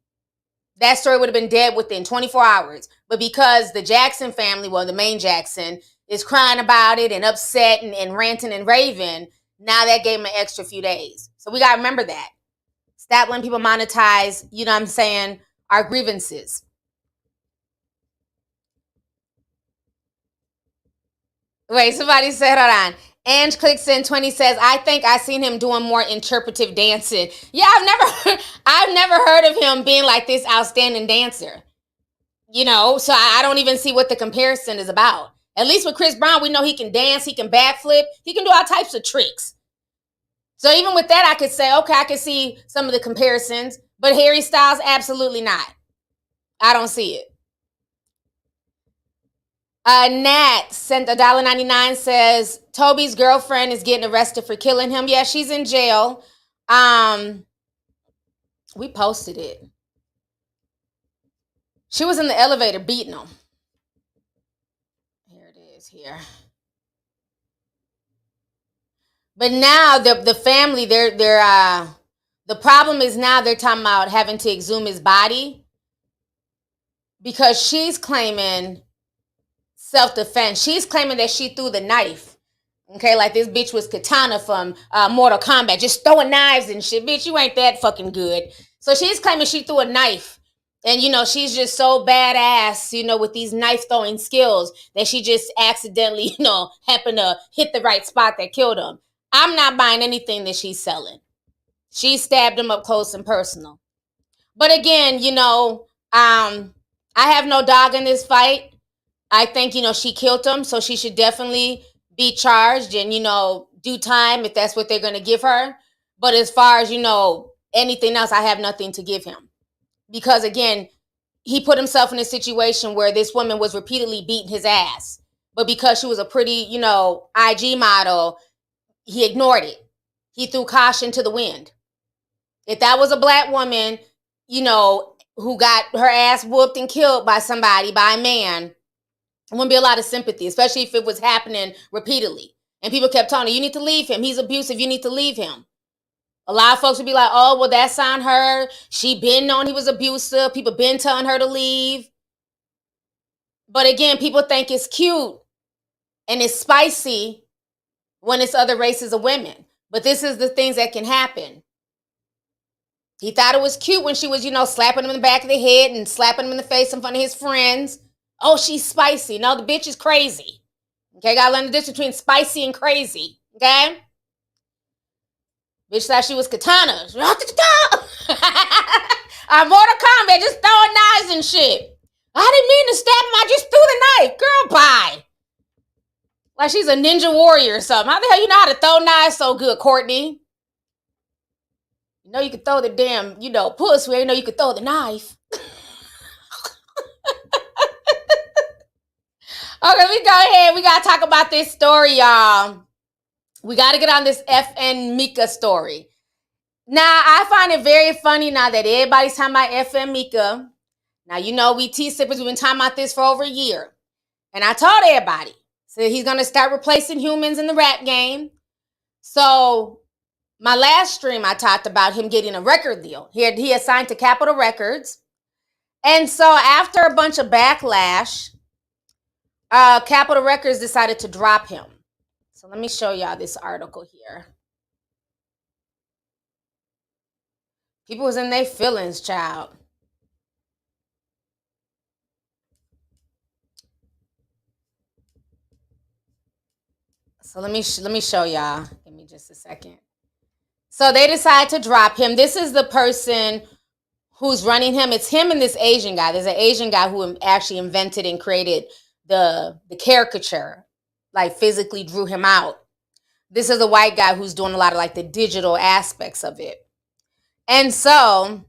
that story would have been dead within 24 hours. But because the Jackson family, well, the main Jackson, is crying about it and upset and ranting and raving, now that gave him an extra few days. So we got to remember that. Stop letting people monetize, you know what I'm saying, our grievances. Wait, somebody said, hold on. Ange clicks in 20 says, I think I seen him doing more interpretive dancing. Yeah, I've never heard of him being like this outstanding dancer. You know, so I don't even see what the comparison is about. At least with Chris Brown, we know he can dance, he can backflip, he can do all types of tricks. So even with that, I could say, okay, I could see some of the comparisons, but Harry Styles, absolutely not. I don't see it. Nat sent $1.99, says Toby's girlfriend is getting arrested for killing him. Yeah, she's in jail. We posted it. She was in the elevator beating him. Here it is here. But now the family, they're the problem is now they're talking about having to exhume his body because she's claiming self-defense. She's claiming that she threw the knife. Okay, like this bitch was Katana from Mortal Kombat, just throwing knives and shit. Bitch, you ain't that fucking good. So she's claiming she threw a knife. And, you know, she's just so badass, you know, with these knife throwing skills that she just accidentally, you know, happened to hit the right spot that killed him. I'm not buying anything that she's selling. She stabbed him up close and personal. But again, you know, I have no dog in this fight. I think, you know, she killed him, so she should definitely be charged and, you know, do time if that's what they're going to give her. But as far as, you know, anything else, I have nothing to give him. Because, again, he put himself in a situation where this woman was repeatedly beating his ass. But because she was a pretty, you know, IG model, he ignored it. He threw caution to the wind. If that was a black woman, you know, who got her ass whooped and killed by somebody, by a man, there wouldn't be a lot of sympathy, especially if it was happening repeatedly. And people kept telling her, you need to leave him. He's abusive. You need to leave him. A lot of folks would be like, oh, well, that's on her. She been knowing he was abusive. People been telling her to leave. But again, people think it's cute and it's spicy when it's other races of women. But this is the things that can happen. He thought it was cute when she was, you know, slapping him in the back of the head and slapping him in the face in front of his friends. Oh, she's spicy. No, the bitch is crazy. Okay, gotta learn the difference between spicy and crazy. Okay? Bitch thought she was Katana. I'm Mortal Kombat, just throwing knives and shit. I didn't mean to stab him, I just threw the knife. Girl, bye. Like she's a ninja warrior or something. How the hell you know how to throw knives so good, Courtney? You know you could throw the damn, you know, puss where you know you could throw the knife. Okay, we go ahead. We got to talk about this story, y'all. We got to get on this FN Meka story. Now, I find it very funny now that everybody's talking about FN Meka. Now, you know, we T-sippers, we've been talking about this for over a year. And I told everybody, so he's going to start replacing humans in the rap game. So, my last stream, I talked about him getting a record deal. He had signed to Capitol Records. And so, after a bunch of backlash, Capitol Records decided to drop him. So let me show y'all this article here. People was in their feelings, child. So let me show y'all. Give me just a second. So they decided to drop him. This is the person who's running him. It's him and this Asian guy. There's an Asian guy who actually invented and created the caricature, like physically drew him out. This is a white guy who's doing a lot of like the digital aspects of it. And so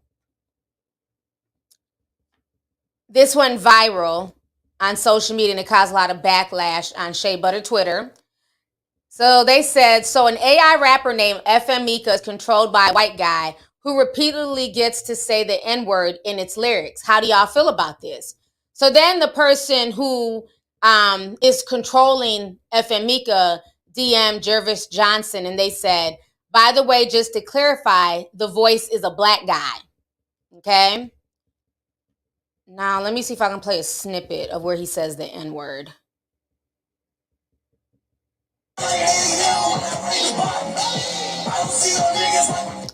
this went viral on social media and it caused a lot of backlash on Shea Butter Twitter. So they said, so an AI rapper named FN Meka is controlled by a white guy who repeatedly gets to say the N-word in its lyrics. How do y'all feel about this? So then the person who is controlling FN Meka DM Jervis Johnson, and they said, by the way, just to clarify, the voice is a black guy. Okay? Now, let me see if I can play a snippet of where he says the N-word.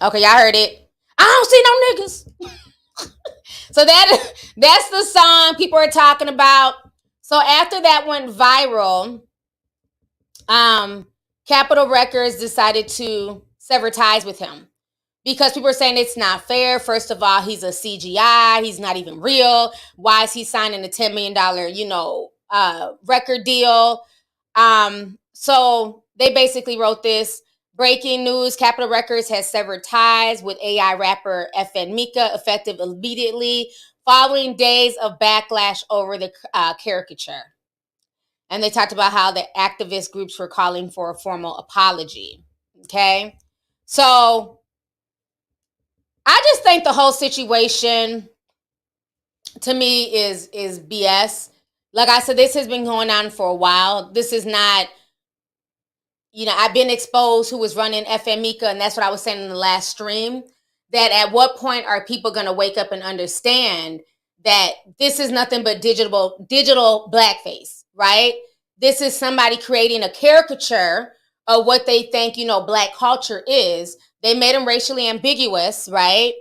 Okay, y'all heard it. I don't see no niggas. So that's the song people are talking about. So after that went viral, Capitol Records decided to sever ties with him because people are saying it's not fair. First of all, he's a CGI. He's not even real. Why is he signing a $10 million, record deal? So they basically wrote this. Breaking news, Capitol Records has severed ties with AI rapper FN Meka, effective immediately, following days of backlash over the caricature. And they talked about how the activist groups were calling for a formal apology. Okay? So I just think the whole situation, to me, is BS. Like I said, this has been going on for a while. This is not, I've been exposed who was running FN Meka, and that's what I was saying in the last stream, that at what point are people going to wake up and understand that this is nothing but digital blackface, right? This is somebody creating a caricature of what they think, black culture is. They made him racially ambiguous, right?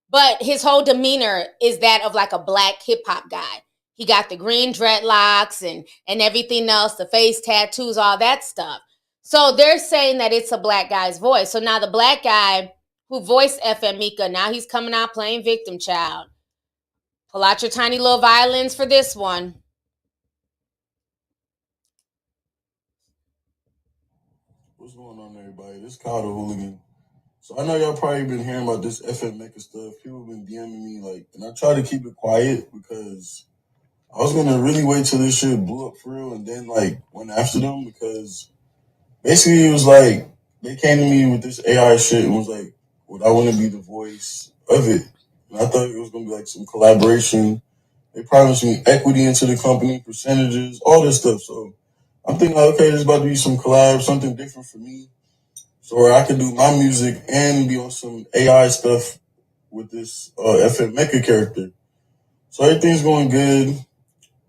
But his whole demeanor is that of like a black hip hop guy. He got the green dreadlocks and everything else, the face tattoos, all that stuff. So they're saying that it's a black guy's voice. So now the black guy who voiced FN Meka, now he's coming out playing victim child. Pull out your tiny little violins for this one. What's going on, everybody? This is Kyle the Hooligan. So I know y'all probably been hearing about this FN Meka stuff. People been DMing me, and I try to keep it quiet because I was gonna really wait till this shit blew up for real and then went after them because basically it was they came to me with this AI shit and was like, would I want to be the voice of it? And I thought it was gonna be some collaboration. They promised me equity into the company, percentages, all this stuff. So I'm thinking, okay, there's about to be some collab, something different for me. So where I could do my music and be on some AI stuff with this FN Meka character. So everything's going good.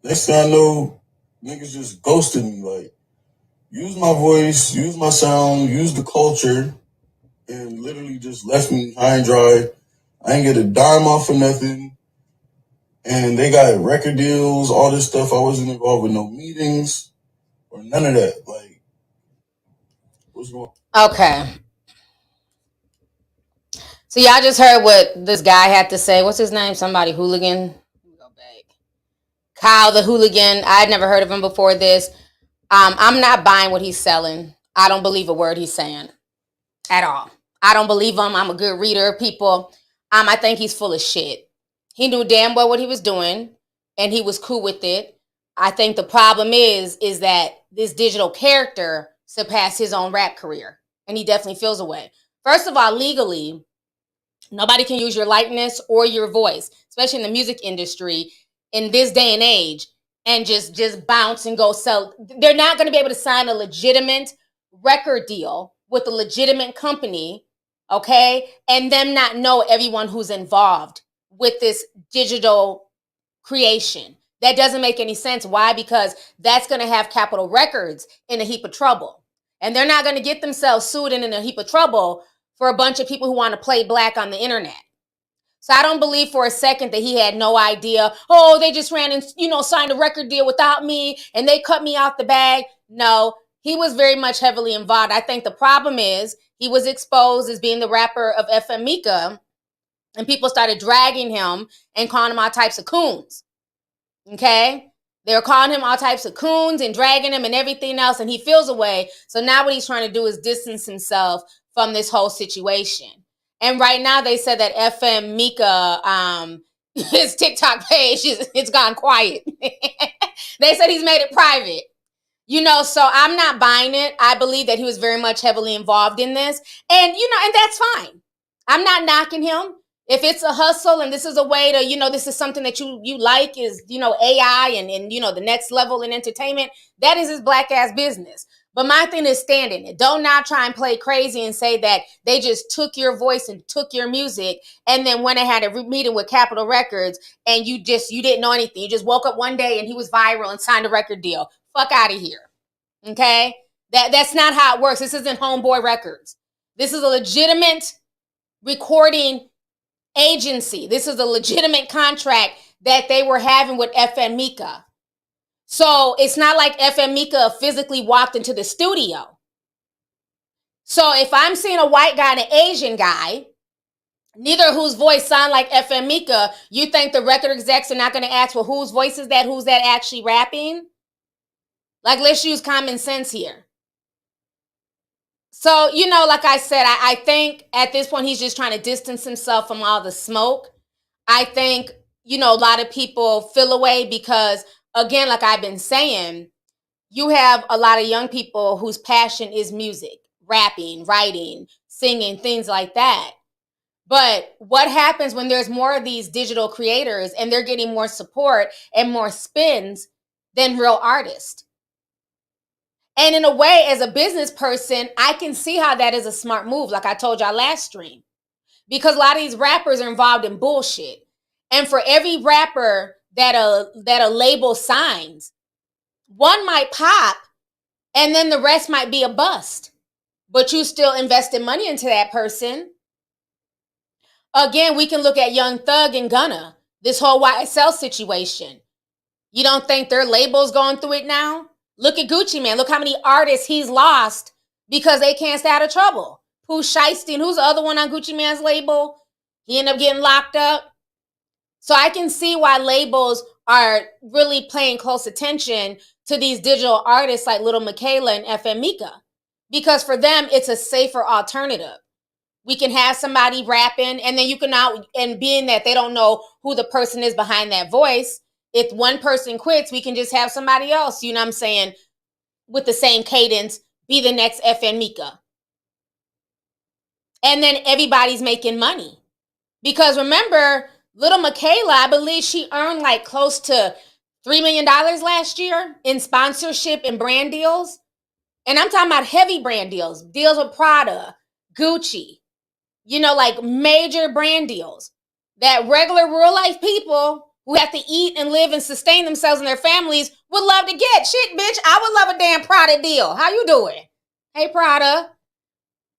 Next thing I know, niggas just ghosted me. Use my voice, use my sound, use the culture, and literally just left me high and dry. I ain't get a dime off of nothing. And they got record deals, all this stuff. I wasn't involved with no meetings or none of that. What's going on? Okay. So y'all just heard what this guy had to say. What's his name? Somebody hooligan. Let me go back. Kyle the Hooligan. I'd never heard of him before this. I'm not buying what he's selling. I don't believe a word he's saying at all. I don't believe him. I'm a good reader of people. I think he's full of shit. He knew damn well what he was doing, and he was cool with it. I think the problem is that this digital character surpassed his own rap career, and he definitely feels away. First of all, legally, nobody can use your likeness or your voice, especially in the music industry in this day and age, and just bounce and go sell. They're not going to be able to sign a legitimate record deal with a legitimate company, okay? And them not know everyone who's involved with this digital creation. That doesn't make any sense. Why? Because that's going to have Capitol Records in a heap of trouble. And they're not going to get themselves sued and in a heap of trouble for a bunch of people who want to play black on the internet. So I don't believe for a second that he had no idea, oh, they just ran and, signed a record deal without me and they cut me out the bag. No, he was very much heavily involved. I think the problem is he was exposed as being the rapper of FN Meka, and people started dragging him and calling him all types of coons. Okay? They were calling him all types of coons and dragging him and everything else, and he feels away. So now what he's trying to do is distance himself from this whole situation. And right now they said that FN Meka, his TikTok page, it's gone quiet. They said he's made it private. So I'm not buying it. I believe that he was very much heavily involved in this. And, and that's fine. I'm not knocking him. If it's a hustle and this is a way to, this is something that you like is, AI and the next level in entertainment, that is his black ass business. But my thing is stand in it. Don't now try and play crazy and say that they just took your voice and took your music and then went and had a meeting with Capitol Records and you didn't know anything. You just woke up one day and he was viral and signed a record deal. Fuck out of here. Okay? That's not how it works. This isn't Homeboy Records. This is a legitimate recording agency. This is a legitimate contract that they were having with FN Meka. So it's not like FN Meka physically walked into the studio. So if I'm seeing a white guy and an Asian guy, neither whose voice sound like FN Meka, you think the record execs are not going to ask, well, whose voice is that? Who's that actually rapping? Like, let's use common sense here. So, you know, like I said, I think at this point, he's just trying to distance himself from all the smoke. I think, you know, a lot of people feel away because, again, like I've been saying, you have a lot of young people whose passion is music, rapping, writing, singing, things like that. But what happens when there's more of these digital creators and they're getting more support and more spins than real artists? And in a way, as a business person, I can see how that is a smart move, like I told y'all last stream. Because a lot of these rappers are involved in bullshit. And for every rapper that a label signs, one might pop and then the rest might be a bust. But you still invested money into that person. Again, we can look at Young Thug and Gunna, this whole YSL situation. You don't think their label's going through it now? Look at Gucci Mane. Look how many artists he's lost because they can't stay out of trouble. Pooh Shiesty, who's the other one on Gucci Mane's label? He ended up getting locked up. So I can see why labels are really paying close attention to these digital artists like Little Michaela and FN Meka. Because for them, it's a safer alternative. We can have somebody rapping and then you can out, and being that they don't know who the person is behind that voice, if one person quits, we can just have somebody else, you know what I'm saying, with the same cadence, be the next FN Meka. And then everybody's making money. Because remember, Little Michaela, I believe she earned like close to $3 million last year in sponsorship and brand deals. And I'm talking about heavy brand deals with Prada, Gucci, you know, like major brand deals that regular real life people who have to eat and live and sustain themselves and their families would love to get. Shit, bitch, I would love a damn Prada deal. How you doing? Hey, Prada.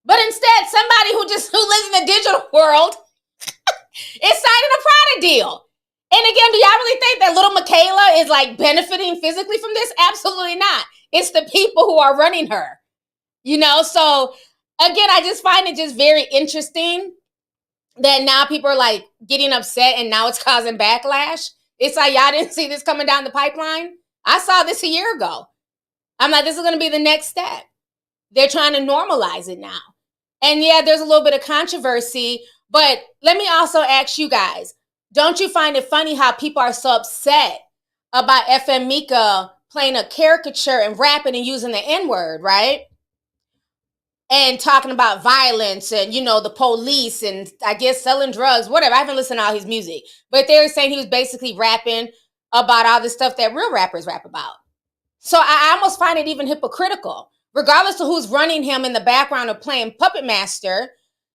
But instead, somebody who lives in the digital world is signing a Prada deal. And again, do y'all really think that Little Michaela is like benefiting physically from this? Absolutely not. It's the people who are running her. You know, so again, I just find it just very interesting that now people are like getting upset and now it's causing backlash. It's like, y'all didn't see this coming down the pipeline. I saw this a year ago. I'm like, this is going to be the next step. They're trying to normalize it now. And yeah, there's a little bit of controversy, but let me also ask you guys, don't you find it funny how people are so upset about FN Meka playing a caricature and rapping and using the N-word, right? And talking about violence and, you know, the police and I guess selling drugs, whatever. I haven't listened to all his music. But they were saying he was basically rapping about all the stuff that real rappers rap about. So I almost find it even hypocritical. Regardless of who's running him in the background or playing Puppet Master,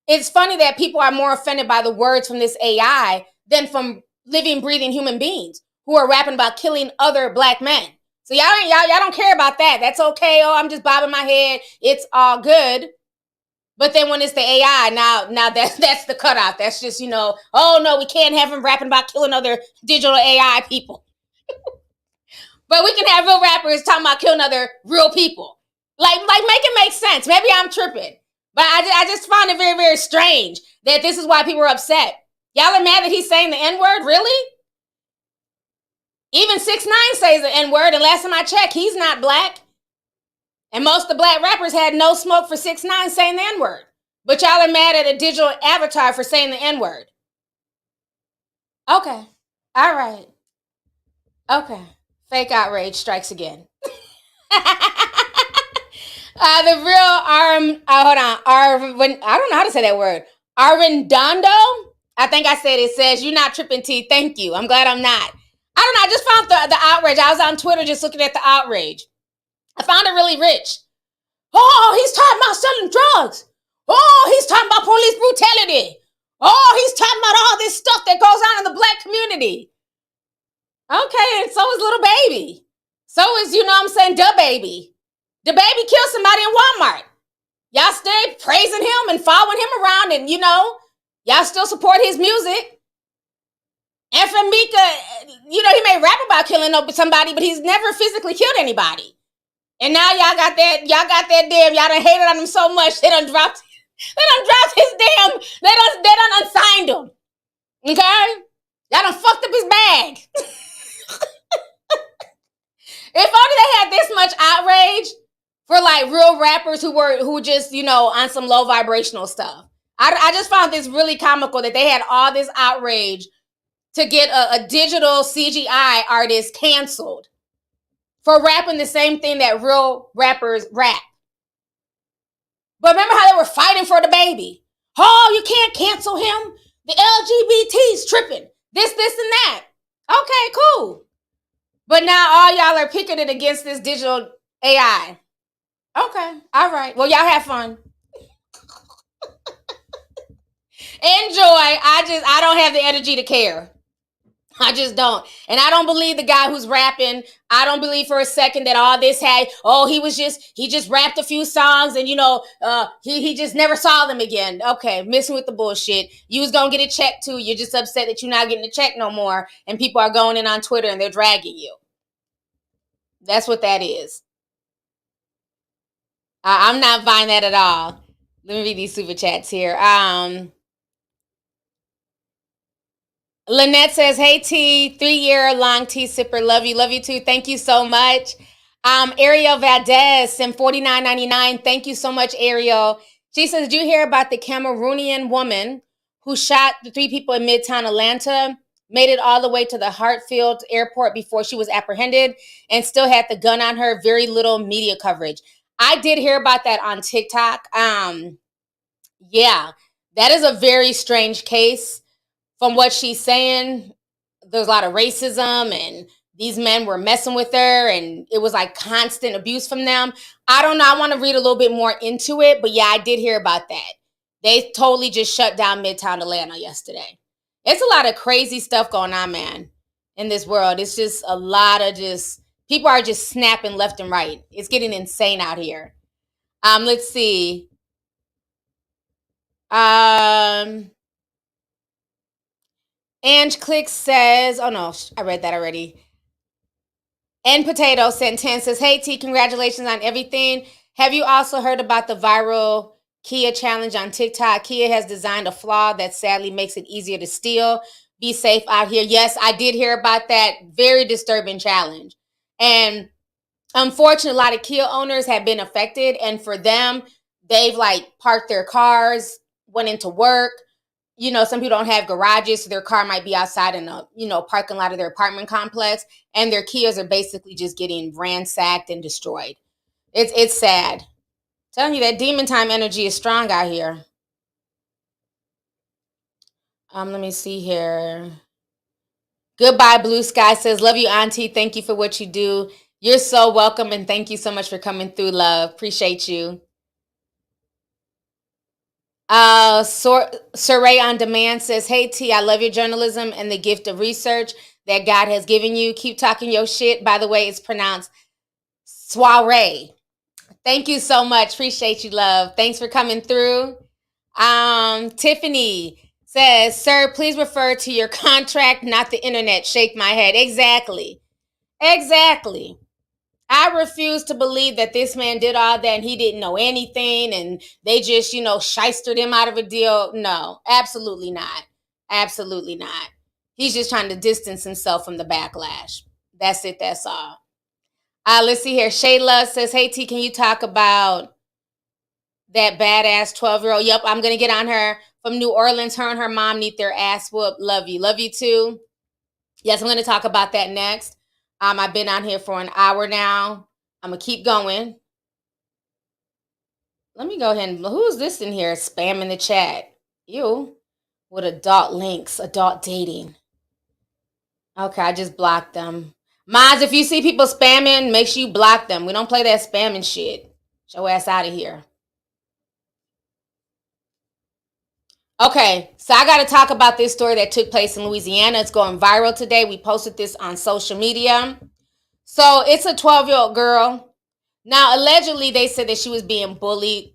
it's funny that people are more offended by the words from this AI than from living, breathing human beings who are rapping about killing other black men. So y'all don't care about that. That's okay. Oh, I'm just bobbing my head. It's all good. But then when it's the AI, now that's the cutoff. That's just, you know, oh no, we can't have him rapping about killing other digital AI people. But we can have real rappers talking about killing other real people. Like make it make sense. Maybe I'm tripping. But I just find it very, very strange that this is why people are upset. Y'all are mad that he's saying the N-word? Really? Even 6ix9ine says the N-word, and last time I checked, he's not black. And most of the black rappers had no smoke for 6ix9ine saying the N-word. But y'all are mad at a digital avatar for saying the N-word. Okay. All right. Okay. Fake outrage strikes again. The real I don't know how to say that word. Arredondo? I think I said it says, you're not tripping, T. Thank you. I'm glad I'm not. I don't know. I just found the outrage. I was on Twitter just looking at the outrage. I found it really rich. Oh, he's talking about selling drugs. Oh, he's talking about police brutality. Oh, he's talking about all this stuff that goes on in the black community. Okay, and so is Little Baby. So is, you know what I'm saying, Da Baby. Da Baby killed somebody in Walmart. Y'all stay praising him and following him around, and, you know, y'all still support his music. FN Meka, you know, he may rap about killing somebody, but he's never physically killed anybody. And now y'all got that damn, y'all done hated on him so much, they done dropped his damn, they done unsigned him. Okay? Y'all done fucked up his bag. If only they had this much outrage for like real rappers who just, you know, on some low vibrational stuff. I just found this really comical that they had all this outrage to get a digital CGI artist canceled for rapping the same thing that real rappers rap. But remember how they were fighting for the baby? Oh, you can't cancel him. The LGBT's tripping. This, and that. Okay, cool. But now all y'all are picketing against this digital AI. Okay, all right. Well, y'all have fun. Enjoy. I don't have the energy to care. I just don't. And I don't believe the guy who's rapping. I don't believe for a second that all this had, he just rapped a few songs and, you know, he just never saw them again. Okay, messing with the bullshit. You was going to get a check too. You're just upset that you're not getting a check no more. And people are going in on Twitter and they're dragging you. That's what that is. I'm not buying that at all. Let me read these super chats here. Lynette says, hey, T, 3-year-long tea sipper. Love you too. Thank you so much. Ariel Valdez sent $49.99. Thank you so much, Ariel. She says, did you hear about the Cameroonian woman who shot the 3 people in Midtown Atlanta, made it all the way to the Hartsfield airport before she was apprehended, and still had the gun on her? Very little media coverage. I did hear about that on TikTok. Yeah, that is a very strange case. From what she's saying, there's a lot of racism and these men were messing with her and it was like constant abuse from them. I don't know. I want to read a little bit more into it, but yeah, I did hear about that. They totally just shut down Midtown Atlanta yesterday. It's a lot of crazy stuff going on, man, in this world. It's just a lot of people are just snapping left and right. It's getting insane out here. Let's see. Ange Click says, oh no, I read that already. And Potato sent 10 says, hey T, congratulations on everything. Have you also heard about the viral Kia challenge on TikTok? Kia has designed a flaw that sadly makes it easier to steal. Be safe out here. Yes, I did hear about that. Very disturbing challenge. And unfortunately, a lot of Kia owners have been affected. And for them, they've like parked their cars, went into work. You know, some people don't have garages, so their car might be outside in a, you know, parking lot of their apartment complex, and their Kias are basically just getting ransacked and destroyed. It's sad. I'm telling you, that demon time energy is strong out here. Let me see here. Goodbye, Blue Sky says, love you, Auntie. Thank you for what you do. You're so welcome, and thank you so much for coming through, love. Appreciate you. Saray on Demand says, hey T, I love your journalism and the gift of research that God has given you. Keep talking your shit. By the way, it's pronounced soiree. Thank you so much. Appreciate you, love. Thanks for coming through. Tiffany says, sir, please refer to your contract, not the internet. Shake my head. Exactly. I refuse to believe that this man did all that and he didn't know anything and they just, you know, shystered him out of a deal. No, absolutely not. Absolutely not. He's just trying to distance himself from the backlash. That's it. That's all. Let's see here. Shayla says, hey, T, can you talk about that badass 12-year-old? Yep, I'm going to get on her. From New Orleans, her and her mom need their ass whooped. Love you. Love you too. Yes, I'm going to talk about that next. I've been on here for an hour now. I'm going to keep going. Let me go ahead and, who's this in here spamming the chat? You, with adult links, adult dating. Okay, I just blocked them. Mods, if you see people spamming, make sure you block them. We don't play that spamming shit. Show ass out of here. Okay, so I got to talk about this story that took place in Louisiana. It's going viral today. We posted this on social media. So it's a 12-year-old girl. Now, allegedly, they said that she was being bullied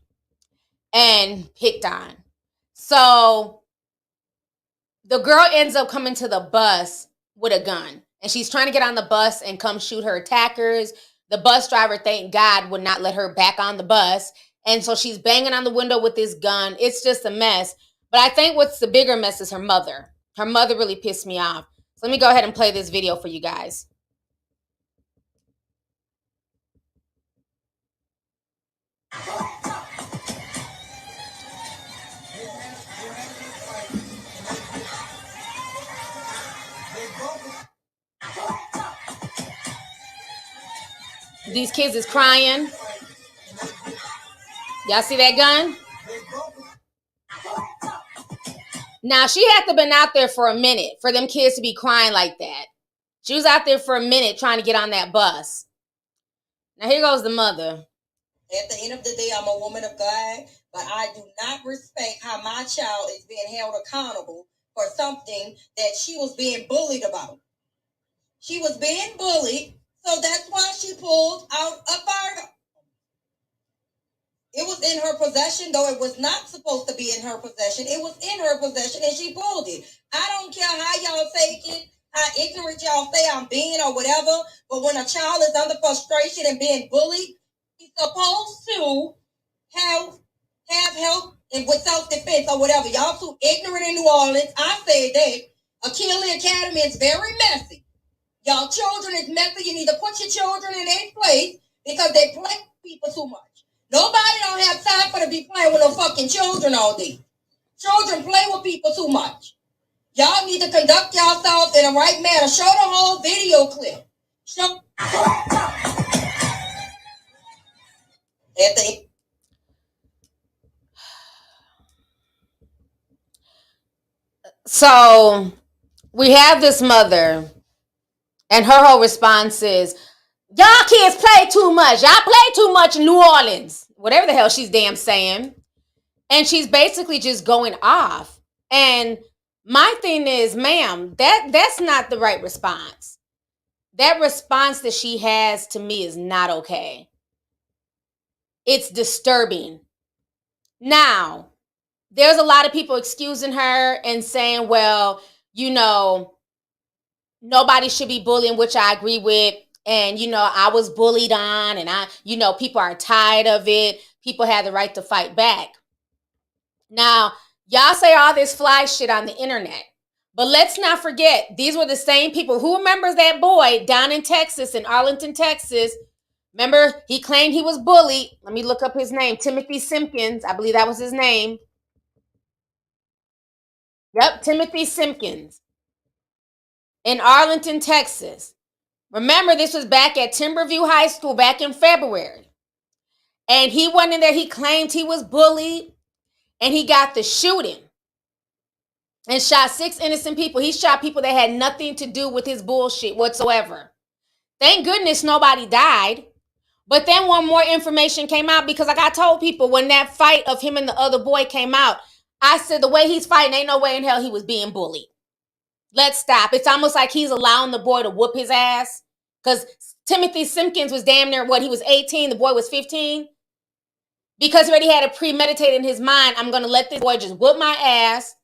and picked on. So the girl ends up coming to the bus with a gun. And she's trying to get on the bus and come shoot her attackers. The bus driver, thank God, would not let her back on the bus. And so she's banging on the window with this gun. It's just a mess. But I think what's the bigger mess is her mother. Her mother really pissed me off. So let me go ahead and play this video for you guys. These kids is crying. Y'all see that gun? Now, she had to have been out there for a minute for them kids to be crying like that. She was out there for a minute trying to get on that bus. Now, here goes the mother. At the end of the day, I'm a woman of God, but I do not respect how my child is being held accountable for something that she was being bullied about. She was being bullied, so that's why she pulled out a firearm. It was in her possession, though it was not supposed to be in her possession. It was in her possession, and she pulled it. I don't care how y'all take it, how ignorant y'all say I'm being or whatever, but when a child is under frustration and being bullied, he's supposed to have help and with self-defense or whatever. Y'all too ignorant in New Orleans. I said that. Achille Academy is very messy. Y'all children is messy. You need to put your children in their place because they play people too much. Nobody don't have time for to be playing with no fucking children all day. Children play with people too much. Y'all need to conduct yourselves in the right manner. Show the whole video clip. Show. So we have this mother, and her whole response is, y'all kids play too much. Y'all play too much in New Orleans. Whatever the hell she's damn saying. And she's basically just going off. And my thing is, ma'am, that's not the right response. That response that she has to me is not okay. It's disturbing. Now, there's a lot of people excusing her and saying, well, you know, nobody should be bullying, which I agree with. And, you know, I was bullied on, and people are tired of it. People have the right to fight back. Now, y'all say all this fly shit on the internet, but let's not forget, these were the same people. Who remembers that boy down in Texas, in Arlington, Texas? Remember, he claimed he was bullied. Let me look up his name. Timothy Simpkins. I believe that was his name. Yep, Timothy Simpkins. In Arlington, Texas. Remember, this was back at Timberview High School back in February. And he went in there, he claimed he was bullied, and he got the shooting and shot 6 innocent people. He shot people that had nothing to do with his bullshit whatsoever. Thank goodness nobody died. But then one more information came out, because like I told people when that fight of him and the other boy came out, I said the way he's fighting, ain't no way in hell he was being bullied. Let's stop. It's almost like he's allowing the boy to whoop his ass. Because Timothy Simpkins was damn near, he was 18, the boy was 15. Because he already had it premeditated in his mind, I'm going to let this boy just whoop my ass,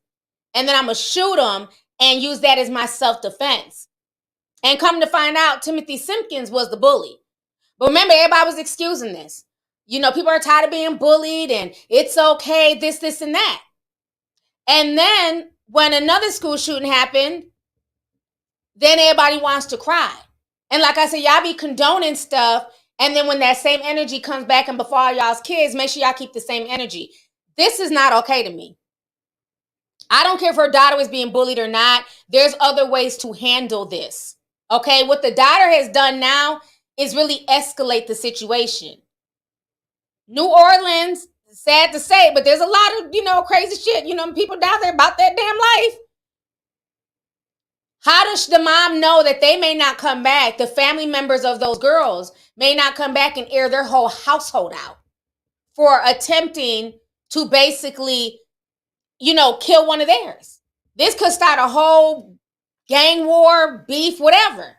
and then I'm going to shoot him and use that as my self-defense. And come to find out, Timothy Simpkins was the bully. But remember, everybody was excusing this. You know, people are tired of being bullied, and it's okay, this, and that. And then when another school shooting happened, then everybody wants to cry. And like I said, y'all be condoning stuff. And then when that same energy comes back and befall y'all's kids, make sure y'all keep the same energy. This is not okay to me. I don't care if her daughter is being bullied or not. There's other ways to handle this. Okay, what the daughter has done now is really escalate the situation. New Orleans, sad to say, but there's a lot of, crazy shit, people down there about that damn life. How does the mom know that they may not come back? The family members of those girls may not come back and air their whole household out. for attempting to basically, you know, kill one of theirs. This could start a whole gang war, beef, whatever.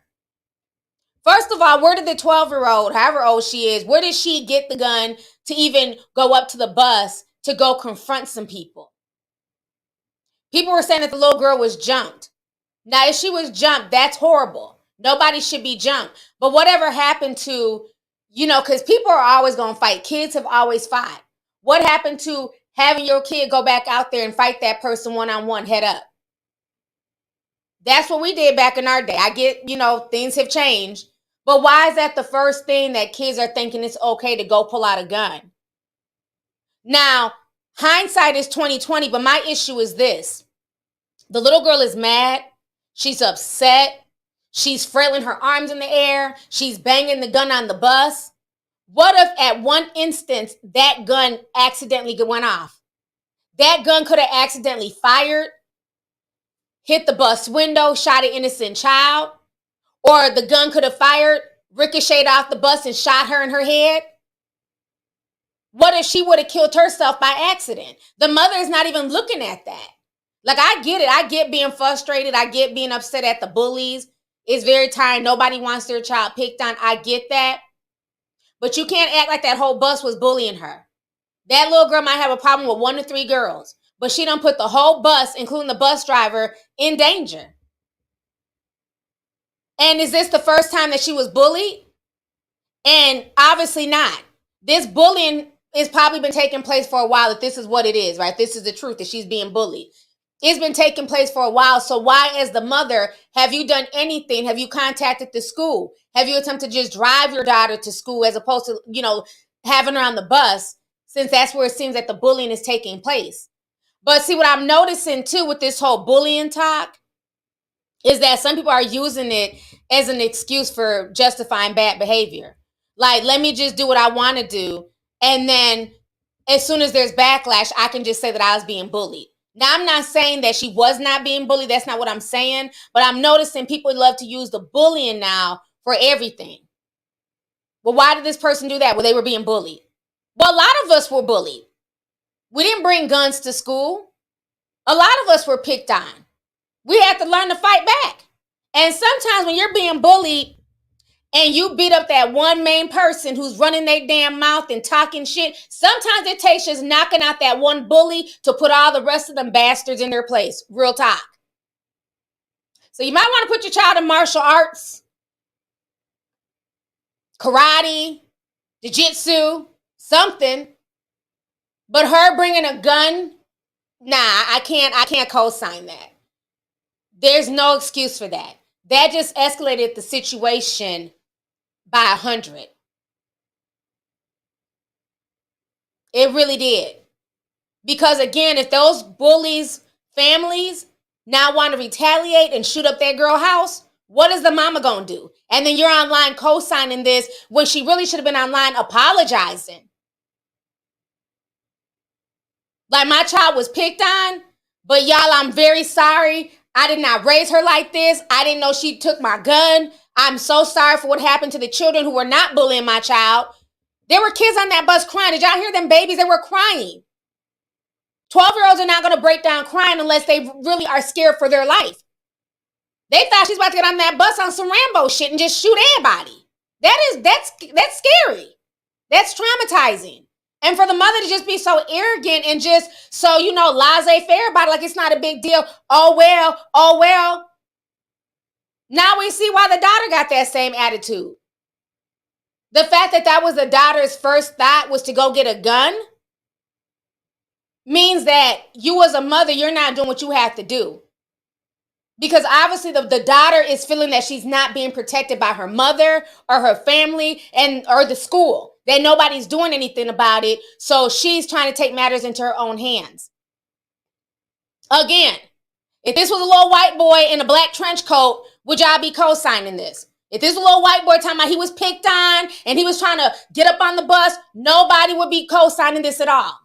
First of all, where did the 12-year-old, however old she is, where did she get the gun to even go up to the bus to go confront some people? People were saying that the little girl was jumped. Now, if she was jumped, that's horrible. Nobody should be jumped. But whatever happened to, you know, because people are always going to fight. Kids have always fought. What happened to having your kid go back out there and fight that person one-on-one, head up? That's what we did back in our day. I get, you know, things have changed. But why is that the first thing that kids are thinking it's okay to go pull out a gun? Now, hindsight is 20/20, but my issue is this. The little girl is mad. She's upset. She's flailing her arms in the air. She's banging the gun on the bus. What if at one instance that gun accidentally went off? That gun could have accidentally fired, hit the bus window, shot an innocent child, or the gun could have fired, ricocheted off the bus and shot her in her head. What if she would have killed herself by accident? The mother is not even looking at that. Like, I get it. I get being frustrated. I get being upset at the bullies. It's very tiring. Nobody wants their child picked on. I get that. But you can't act like that whole bus was bullying her. That little girl might have a problem with 1 to 3 girls, but she done put the whole bus, including the bus driver, in danger. And is this the first time that she was bullied? And obviously not. This bullying has probably been taking place for a while, if this is what it is, right? This is the truth, that she's being bullied. It's been taking place for a while. So why, as the mother, have you done anything? Have you contacted the school? Have you attempted to just drive your daughter to school as opposed to, you know, having her on the bus, since that's where it seems that the bullying is taking place? But see, what I'm noticing too with this whole bullying talk is that some people are using it as an excuse for justifying bad behavior. Like, let me just do what I want to do. And then as soon as there's backlash, I can just say that I was being bullied. Now, I'm not saying that she was not being bullied. That's not what I'm saying. But I'm noticing people love to use the bullying now for everything. Well, why did this person do that? Well, they were being bullied. Well, a lot of us were bullied. We didn't bring guns to school. A lot of us were picked on. We had to learn to fight back. And sometimes when you're being bullied and you beat up that one main person who's running their damn mouth and talking shit, sometimes it takes just knocking out that one bully to put all the rest of them bastards in their place. Real talk. So you might want to put your child in martial arts, karate, jiu-jitsu, something. But her bringing a gun, nah, I can't co-sign that. There's no excuse for that. That just escalated the situation by 100. It really did. Because again, if those bullies' families now want to retaliate and shoot up that girl's house, what is the mama gonna do? And then you're online co-signing this when she really should have been online apologizing. Like, my child was picked on, but y'all, I'm very sorry. I did not raise her like this. I didn't know she took my gun. I'm so sorry for what happened to the children who were not bullying my child. There were kids on that bus crying. Did y'all hear them babies? They were crying. 12-year-olds are not going to break down crying unless they really are scared for their life. They thought she's about to get on that bus on some Rambo shit and just shoot everybody. That's scary. That's traumatizing. And for the mother to just be so arrogant and just so, you know, laissez-faire about it, like it's not a big deal. Oh, well. Now we see why the daughter got that same attitude. The fact that that was the daughter's first thought was to go get a gun means that you as a mother, you're not doing what you have to do. Because obviously the daughter is feeling that she's not being protected by her mother or her family or the school. That nobody's doing anything about it. So she's trying to take matters into her own hands. Again, if this was a little white boy in a black trench coat, would y'all be co-signing this? If this was a little white boy talking about he was picked on and he was trying to get up on the bus, nobody would be co-signing this at all.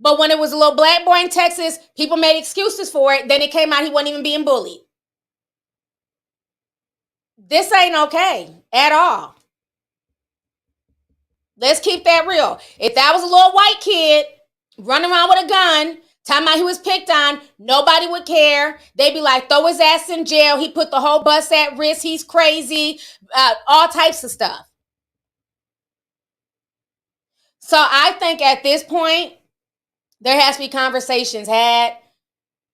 But when it was a little black boy in Texas, people made excuses for it. Then it came out he wasn't even being bullied. This ain't okay at all. Let's keep that real. If that was a little white kid running around with a gun, talking about he was picked on, nobody would care. They'd be like, throw his ass in jail. He put the whole bus at risk. He's crazy. All types of stuff. So I think at this point, there has to be conversations had.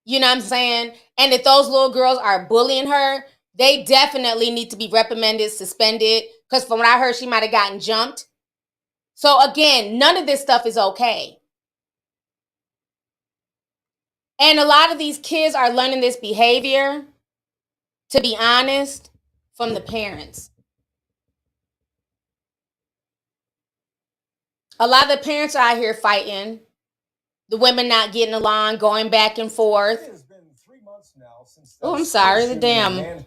You know what I'm saying? And if those little girls are bullying her, they definitely need to be reprimanded, suspended. Because from what I heard, she might have gotten jumped. So again, none of this stuff is okay. And a lot of these kids are learning this behavior, to be honest, from the parents. A lot of the parents are out here fighting. The women not getting along, going back and forth. It has been 3 months now since Oh, I'm sorry. The damn man.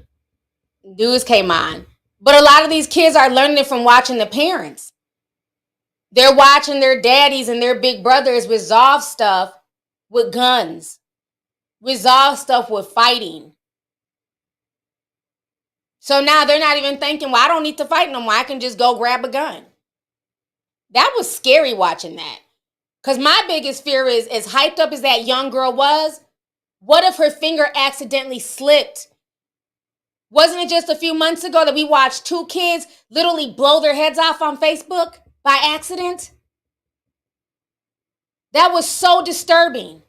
news came on. But a lot of these kids are learning it from watching the parents. They're watching their daddies and their big brothers resolve stuff with guns. Resolve stuff with fighting. So now they're not even thinking, well, I don't need to fight no more. I can just go grab a gun. That was scary watching that. Because my biggest fear is, as hyped up as that young girl was, what if her finger accidentally slipped? Wasn't it just a few months ago that we watched 2 kids literally blow their heads off on Facebook by accident? That was so disturbing.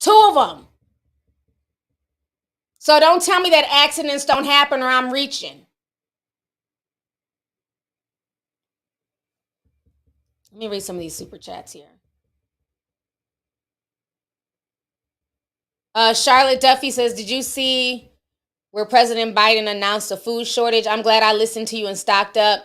2 of them. So don't tell me that accidents don't happen or I'm reaching. Let me read some of these super chats here. Charlotte Duffy says, did you see where President Biden announced a food shortage? I'm glad I listened to you and stocked up.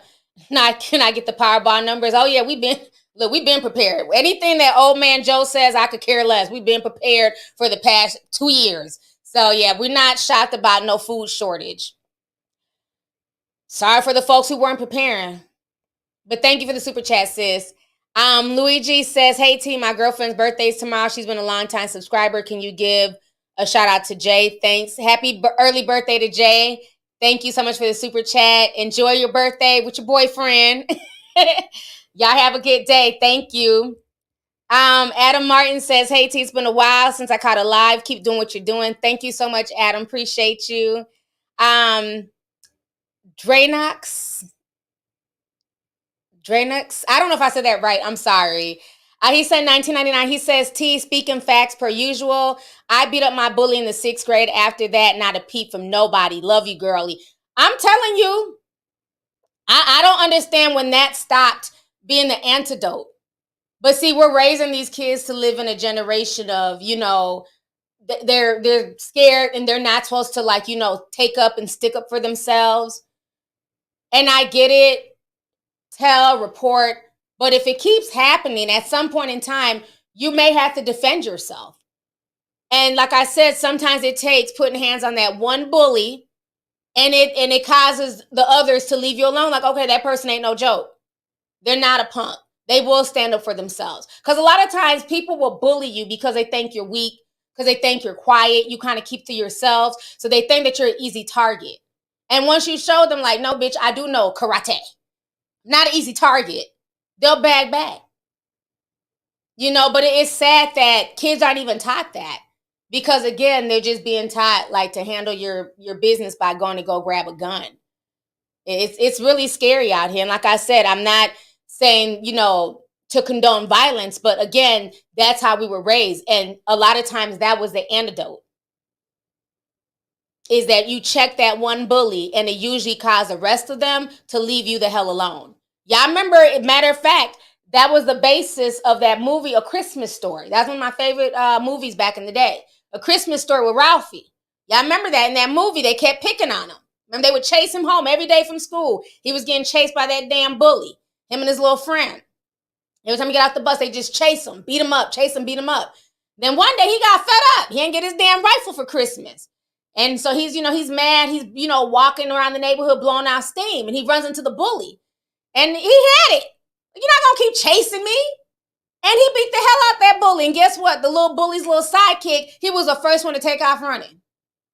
Now, can I get the Powerball numbers? Oh, yeah, we've been prepared. Anything that old man Joe says, I could care less. We've been prepared for the past 2 years. So, yeah, we're not shocked about no food shortage. Sorry for the folks who weren't preparing. But thank you for the super chat, sis. Luigi says, hey, team, my girlfriend's birthday is tomorrow. She's been a long-time subscriber. Can you give a shout-out to Jay? Thanks. Happy early birthday to Jay. Thank you so much for the super chat. Enjoy your birthday with your boyfriend. Y'all have a good day. Thank you. Adam Martin says, hey, T, it's been a while since I caught a live. Keep doing what you're doing. Thank you so much, Adam. Appreciate you. Dranox, I don't know if I said that right. I'm sorry. He said 1999. He says, T, speaking facts per usual. I beat up my bully in the 6th grade. After that, not a peep from nobody. Love you, girly. I'm telling you, I don't understand when that stopped being the antidote. But see, we're raising these kids to live in a generation of, you know, they're scared and they're not supposed to, like, you know, take up and stick up for themselves. And I get it. Tell, report. But if it keeps happening, at some point in time, you may have to defend yourself. And like I said, sometimes it takes putting hands on that one bully, and it causes the others to leave you alone. Like, okay, that person ain't no joke. They're not a punk. They will stand up for themselves. Because a lot of times people will bully you because they think you're weak, because they think you're quiet. You kind of keep to yourselves. So they think that you're an easy target. And once you show them, like, no, bitch, I do know karate. Not an easy target. They'll back. You know, but it is sad that kids aren't even taught that. Because, again, they're just being taught, like, to handle your business by going to go grab a gun. It's really scary out here. And like I said, I'm not saying, you know, to condone violence. But, again, that's how we were raised. And a lot of times that was the antidote. Is that you check that one bully, and it usually caused the rest of them to leave you the hell alone. Y'all remember, matter of fact, that was the basis of that movie, A Christmas Story. That's one of my favorite movies back in the day. A Christmas Story with Ralphie. Y'all remember that? In that movie, they kept picking on him. Remember, they would chase him home every day from school. He was getting chased by that damn bully, him and his little friend. Every time he got off the bus, they just chase him, beat him up, chase him, beat him up. Then one day he got fed up. He didn't get his damn rifle for Christmas. And so he's mad. He's, walking around the neighborhood blowing out steam. And he runs into the bully. And he had it. You're not going to keep chasing me. And he beat the hell out that bully. And guess what? The little bully's little sidekick, he was the first one to take off running.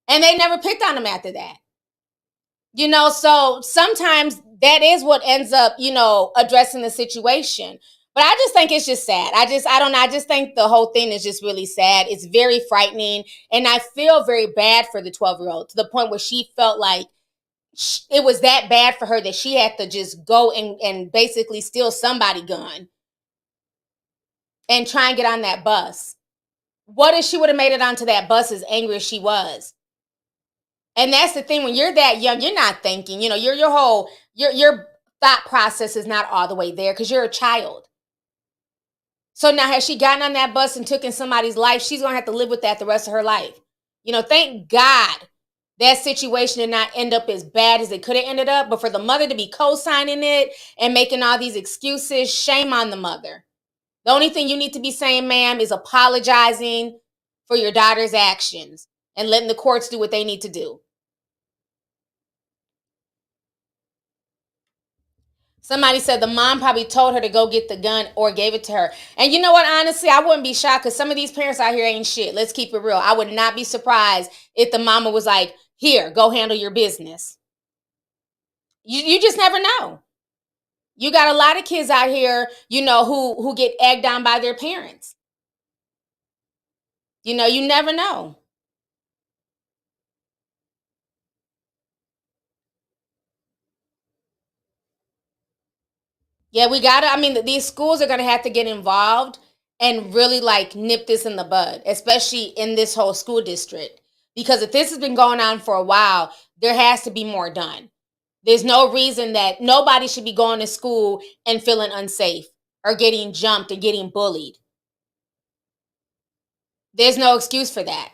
And they never picked on him after that. So sometimes that is what ends up, addressing the situation. But I just think it's just sad. I don't know. I just think the whole thing is just really sad. It's very frightening. And I feel very bad for the 12-year-old to the point where she felt like it was that bad for her that she had to just go and basically steal somebody's gun and try and get on that bus. What if she would have made it onto that bus as angry as she was? And that's the thing, when you're that young, you're not thinking, your thought process is not all the way there because you're a child. So now has she gotten on that bus and taken somebody's life? She's going to have to live with that the rest of her life. Thank God that situation did not end up as bad as it could have ended up. But for the mother to be co-signing it and making all these excuses, shame on the mother. The only thing you need to be saying, ma'am, is apologizing for your daughter's actions and letting the courts do what they need to do. Somebody said the mom probably told her to go get the gun or gave it to her. And you know what? Honestly, I wouldn't be shocked because some of these parents out here ain't shit. Let's keep it real. I would not be surprised if the mama was like, here, go handle your business. You just never know. You got a lot of kids out here, who get egged on by their parents. You never know. Yeah, these schools are going to have to get involved and really nip this in the bud, especially in this whole school district. Because if this has been going on for a while, there has to be more done. There's no reason that nobody should be going to school and feeling unsafe or getting jumped and getting bullied. There's no excuse for that.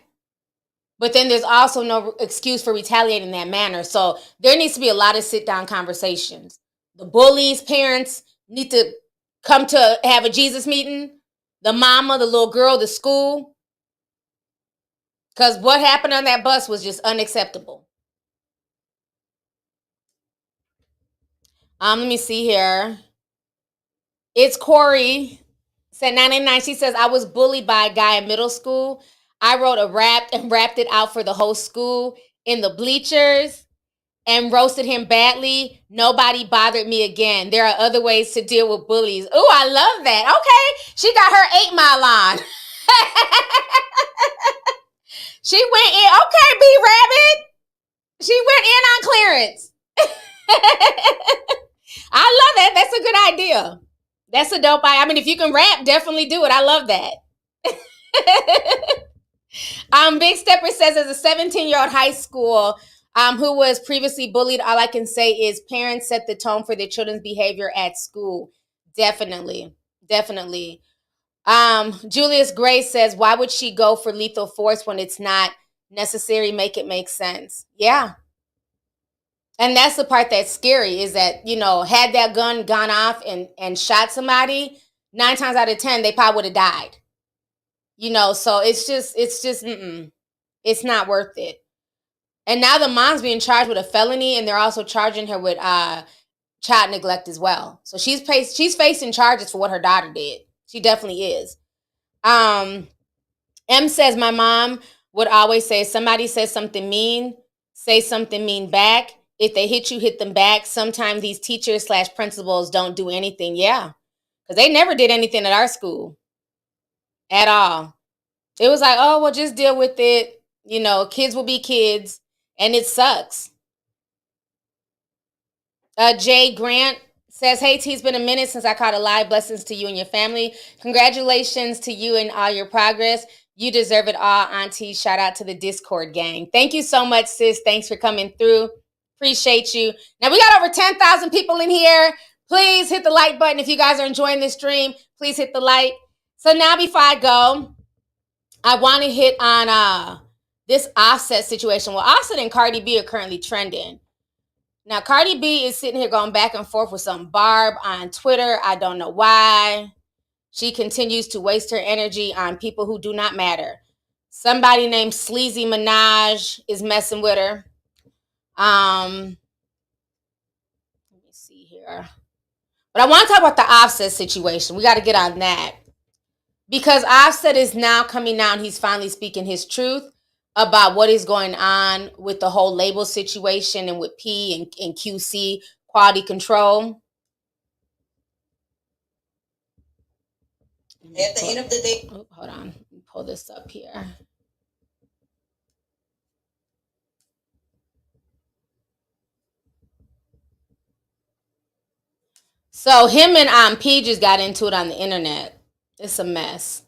But then there's also no excuse for retaliating in that manner. So there needs to be a lot of sit-down conversations. The bullies' parents need to come to have a Jesus meeting. The mama, the little girl, the school. Because what happened on that bus was just unacceptable. Let me see here. It's Corey. Said 99. She says, I was bullied by a guy in middle school. I wrote a rap and rapped it out for the whole school in the bleachers and roasted him badly. Nobody bothered me again. There are other ways to deal with bullies. Ooh, I love that. Okay. She got her 8 Mile on. She went in. Okay, B-Rabbit. She went in on clearance. I love that. That's a good idea. That's a dope idea. If you can rap, definitely do it. I love that. Big Stepper says, as a 17-year-old high school who was previously bullied, all I can say is parents set the tone for their children's behavior at school. Definitely. Julius Gray says, why would she go for lethal force when it's not necessary? Make it make sense. Yeah. And that's the part that's scary is that, had that gun gone off and shot somebody, 9 times out of 10, they probably would have died. So it's just, it's not worth it. And now the mom's being charged with a felony and they're also charging her with child neglect as well. So she's facing charges for what her daughter did. She definitely is. M says, my mom would always say, if somebody says something mean, say something mean back. If they hit you, hit them back. Sometimes these teachers / principals don't do anything. Yeah. Because they never did anything at our school. At all. It was like, oh, well, just deal with it. Kids will be kids. And it sucks. Jay Grant says, hey, T, it's been a minute since I caught a live. Blessings to you and your family. Congratulations to you and all your progress. You deserve it all, Auntie. Shout out to the Discord gang. Thank you so much, sis. Thanks for coming through. Appreciate you. Now, we got over 10,000 people in here. Please hit the like button. If you guys are enjoying this stream, please hit the like. So now before I go, I want to hit on this Offset situation. Well, Offset and Cardi B are currently trending. Now, Cardi B is sitting here going back and forth with some Barb on Twitter. I don't know why. She continues to waste her energy on people who do not matter. Somebody named Sleazy Minaj is messing with her. Let me see here. But I want to talk about the Offset situation. We got to get on that. Because Offset is now coming out. He's finally speaking his truth about what is going on with the whole label situation and with P and QC Quality Control. At the end of the day, oh, hold on, let me pull this up here. So him and P just got into it on the internet. It's a mess.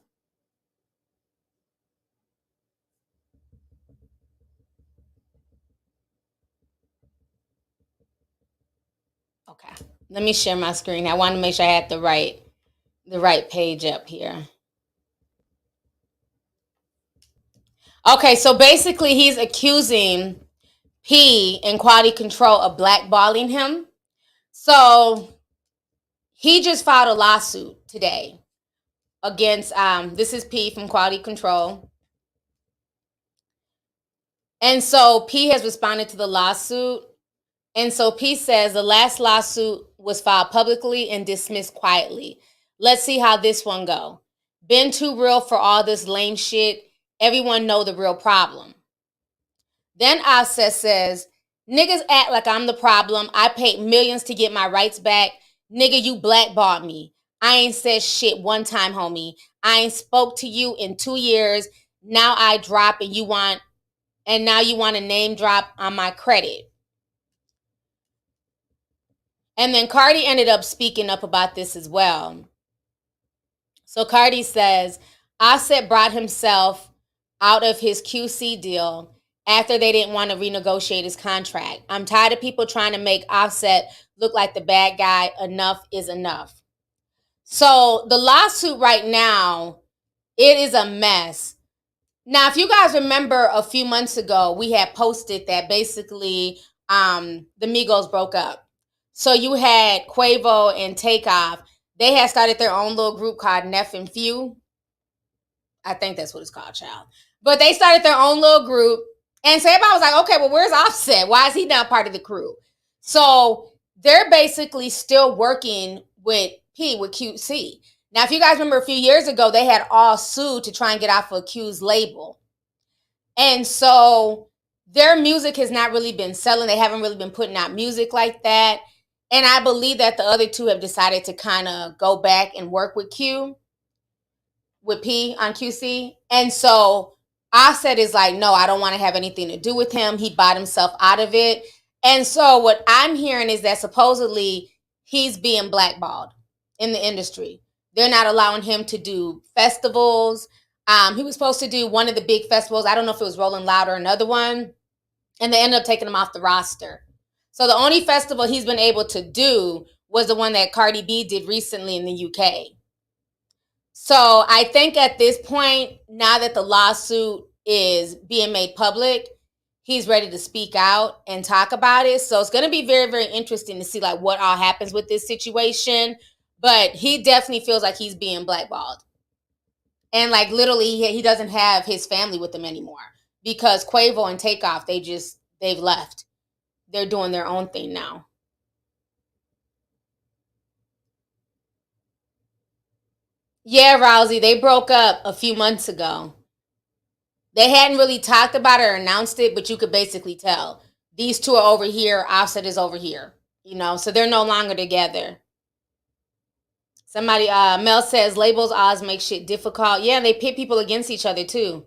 Okay, let me share my screen. I want to make sure I had the right page up here. Okay, so basically he's accusing P and Quality Control of blackballing him. So he just filed a lawsuit today against this is P from Quality Control. And so P has responded to the lawsuit. And so P says the last lawsuit was filed publicly and dismissed quietly. Let's see how this one go. Been too real for all this lame shit. Everyone know the real problem. Then Offset says, niggas act like I'm the problem. I paid millions to get my rights back. Nigga, you blackballed me. I ain't said shit one time, homie. I ain't spoke to you in 2 years. Now I drop and now you want to name drop on my credit. And then Cardi ended up speaking up about this as well. So Cardi says, Offset brought himself out of his QC deal after they didn't want to renegotiate his contract. I'm tired of people trying to make Offset look like the bad guy. Enough is enough. So the lawsuit right now, it is a mess. Now, if you guys remember a few months ago, we had posted that basically the Migos broke up. So you had Quavo and Takeoff. They had started their own little group called FN Meka. I think that's what it's called, child. But they started their own little group. And so everybody was like, okay, well, where's Offset? Why is he not part of the crew? So they're basically still working with QC. Now, if you guys remember a few years ago, they had all sued to try and get off of Q's label. And so their music has not really been selling. They haven't really been putting out music like that. And I believe that the other two have decided to kind of go back and work with P on QC. And so Offset is like, no, I don't want to have anything to do with him. He bought himself out of it. And so what I'm hearing is that supposedly he's being blackballed in the industry. They're not allowing him to do festivals. He was supposed to do one of the big festivals. I don't know if it was Rolling Loud or another one. And they ended up taking him off the roster. So the only festival he's been able to do was the one that Cardi B did recently in the UK. So I think at this point, now that the lawsuit is being made public, he's ready to speak out and talk about it. So it's going to be very, very interesting to see like what all happens with this situation. But he definitely feels like he's being blackballed. And like literally he doesn't have his family with him anymore because Quavo and Takeoff, they've left. They're doing their own thing now. Yeah, Rousey, they broke up a few months ago. They hadn't really talked about it or announced it, but you could basically tell. These two are over here, Offset is over here. So they're no longer together. Somebody, Mel says, labels always make shit difficult. Yeah, they pit people against each other too.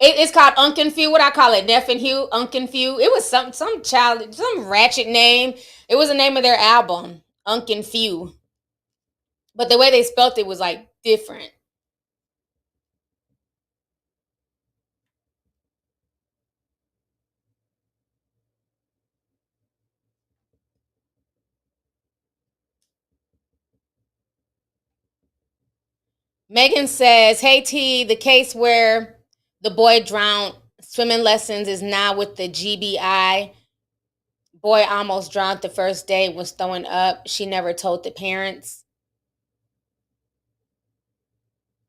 It's called Unconfused. What I call it? Neff and Hugh, Unconfused. It was some ratchet name. It was the name of their album, Unconfused. But the way they spelt it was like different. Megan says, hey T, the case where the boy drowned swimming lessons is now with the GBI. Boy almost drowned the first day, was throwing up. She never told the parents.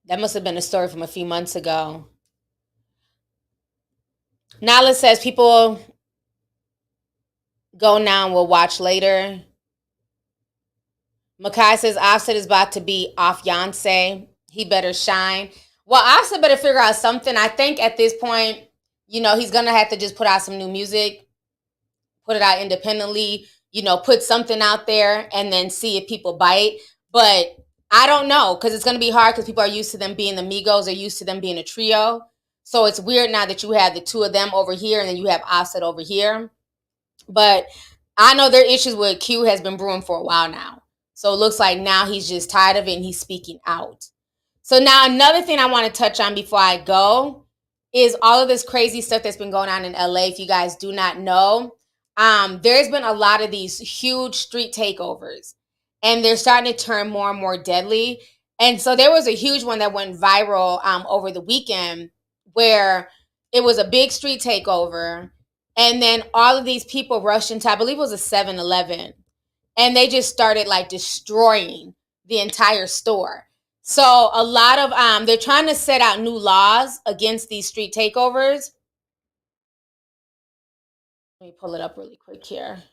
That must have been a story from a few months ago. Nala says people go now and will watch later. Makai says Offset is about to be off Beyonce. He better shine. Well, Offset better figure out something. I think at this point, he's going to have to just put out some new music put it out independently, you know, put something out there and then see if people bite. But I don't know, because it's going to be hard because people are used to them being the Migos, they're used to them being a trio. So it's weird now that you have the two of them over here and then you have Offset over here. But I know their issues with Q has been brewing for a while now. So it looks like now he's just tired of it and he's speaking out. So now another thing I want to touch on before I go is all of this crazy stuff that's been going on in LA. If you guys do not know, there's been a lot of these huge street takeovers and they're starting to turn more and more deadly. And so there was a huge one that went viral over the weekend where it was a big street takeover. And then all of these people rushed into, I believe it was a 7-Eleven, and they just started like destroying the entire store. So a lot of, they're trying to set out new laws against these street takeovers. Let me pull it up really quick here.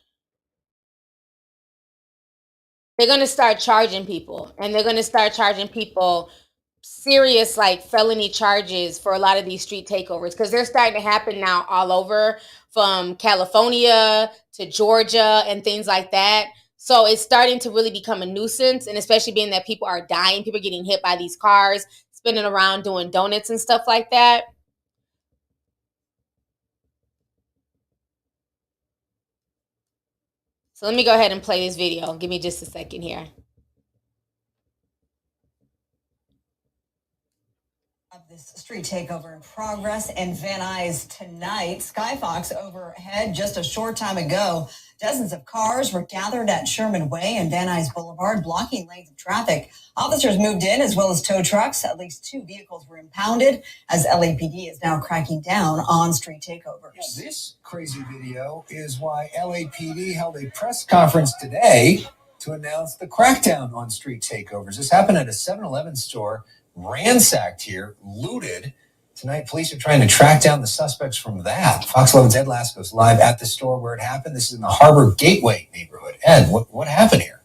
They're going to start charging people, and they're going to start charging people serious like felony charges for a lot of these street takeovers, because they're starting to happen now all over, from California to Georgia and things like that. So it's starting to really become a nuisance, and especially being that people are dying, people are getting hit by these cars, spinning around doing donuts and stuff like that. So let me go ahead and play this video. Give me just a second here. This street takeover in progress in Van Nuys tonight. Skyfox overhead just a short time ago. Dozens of cars were gathered at Sherman Way and Van Nuys Boulevard, blocking lanes of traffic. Officers moved in as well as tow trucks. At least 2 vehicles were impounded as LAPD is now cracking down on street takeovers. This crazy video is why LAPD held a press conference today to announce the crackdown on street takeovers. This happened at a 7-Eleven store, ransacked here, looted. Tonight, police are trying to track down the suspects from that. Fox 11's Ed Lasco's live at the store where it happened. This is in the Harbor Gateway neighborhood. Ed, what happened here?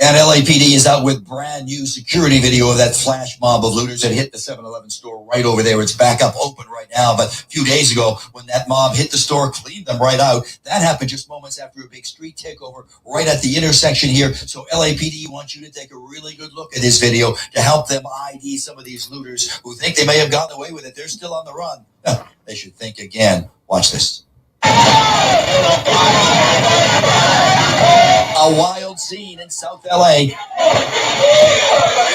And LAPD is out with brand new security video of that flash mob of looters that hit the 7-Eleven store right over there. It's back up open right now. But a few days ago, when that mob hit the store, cleaned them right out. That happened just moments after a big street takeover right at the intersection here. So LAPD wants you to take a really good look at this video to help them ID some of these looters who think they may have gotten away with it. They're still on the run. They should think again. Watch this. A wild scene in South LA.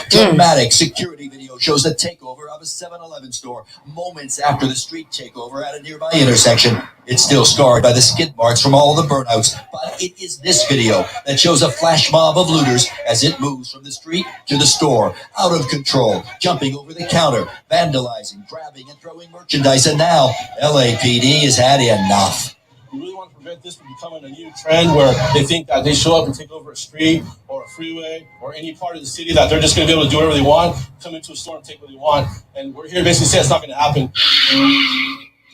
Dramatic security video shows a takeover of a 7-Eleven store moments after the street takeover at a nearby intersection. It's still scarred by the skid marks from all the burnouts, but it is this video that shows a flash mob of looters as it moves from the street to the store, out of control, jumping over the counter, vandalizing, grabbing, and throwing merchandise. And now LAPD has had enough. We really want to prevent this from becoming a new trend where they think that they show up and take over a street or a freeway or any part of the city, that they're just going to be able to do whatever they want, come into a store and take what they want. And we're here to basically say it's not going to happen.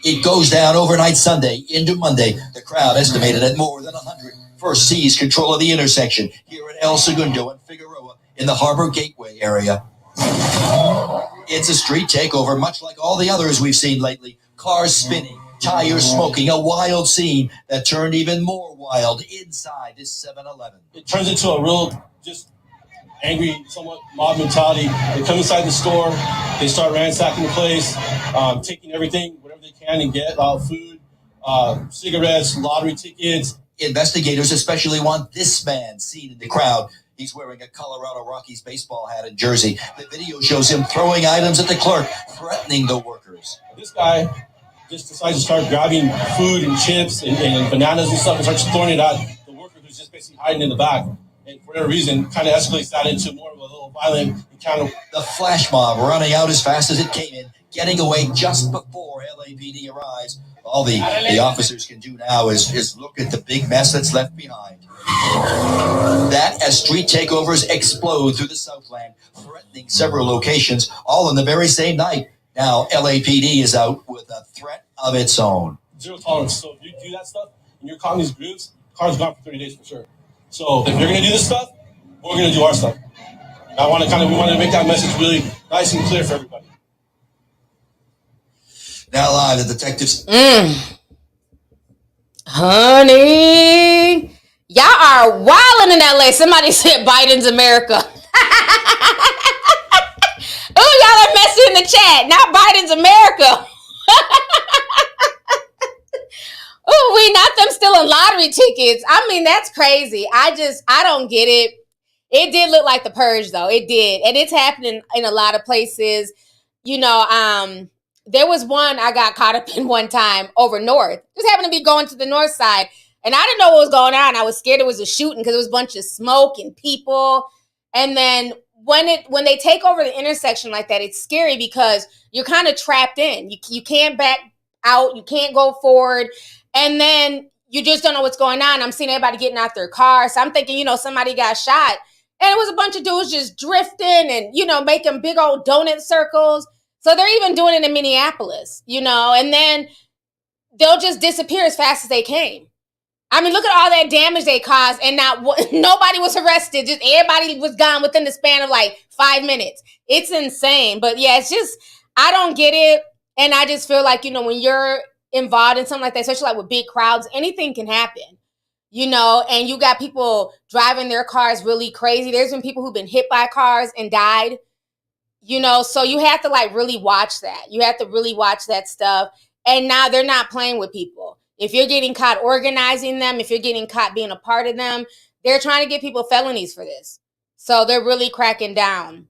It goes down overnight Sunday into Monday. The crowd, estimated at more than 100, first seized control of the intersection here at El Segundo and Figueroa in the Harbor Gateway area. It's a street takeover, much like all the others we've seen lately. Cars spinning, tires smoking, a wild scene that turned even more wild inside this 7-Eleven. It turns into a real, just angry, somewhat mob mentality. They come inside the store, they start ransacking the place, taking everything, whatever they can, and get food, cigarettes, lottery tickets. Investigators especially want this man seen in the crowd. He's wearing a Colorado Rockies baseball hat and jersey. The video shows him throwing items at the clerk, threatening the workers. This guy just decides to start grabbing food and chips and bananas and stuff and starts throwing it at the worker who's just basically hiding in the back. And for whatever reason, kind of escalates that into more of a little violent encounter. The flash mob running out as fast as it came in, getting away just before LAPD arrives. All the officers can do now is look at the big mess that's left behind. That as street takeovers explode through the Southland, threatening several locations, all in the very same night. Now LAPD is out with a threat of its own. Zero tolerance. So if you do that stuff and you're caught in these groups, car's gone for 30 days for sure. So if you're going to do this stuff, we're going to do our stuff. We want to make that message really nice and clear for everybody. Now live, the detectives. Honey, y'all are wilding in LA. Somebody said Biden's America. Oh, y'all are messing in the chat. Not Biden's America. Oh, we not them stealing lottery tickets. I mean, that's crazy. I don't get it. It did look like the purge, though. It did. And it's happening in a lot of places. You know, there was one I got caught up in one time over north. Just happened to be going to the north side. And I didn't know what was going on. I was scared it was a shooting because there was a bunch of smoke and people. And then when they take over the intersection like that, it's scary because you're kind of trapped in. You can't back out. You can't go forward. And then you just don't know what's going on. I'm seeing everybody getting out their cars. So I'm thinking, you know, somebody got shot. And it was a bunch of dudes just drifting and, you know, making big old donut circles. So they're even doing it in Minneapolis, you know, and then they'll just disappear as fast as they came. I mean, look at all that damage they caused, and nobody was arrested. Just everybody was gone within the span of like 5 minutes. It's insane. But yeah, it's just, I don't get it. And I just feel like, you know, when you're involved in something like that, especially like with big crowds, anything can happen, you know, and you got people driving their cars really crazy. There's been people who've been hit by cars and died, you know, so you have to like really watch that. You have to really watch that stuff. And now they're not playing with people. If you're getting caught organizing them, if you're getting caught being a part of them, they're trying to get people felonies for this. So they're really cracking down.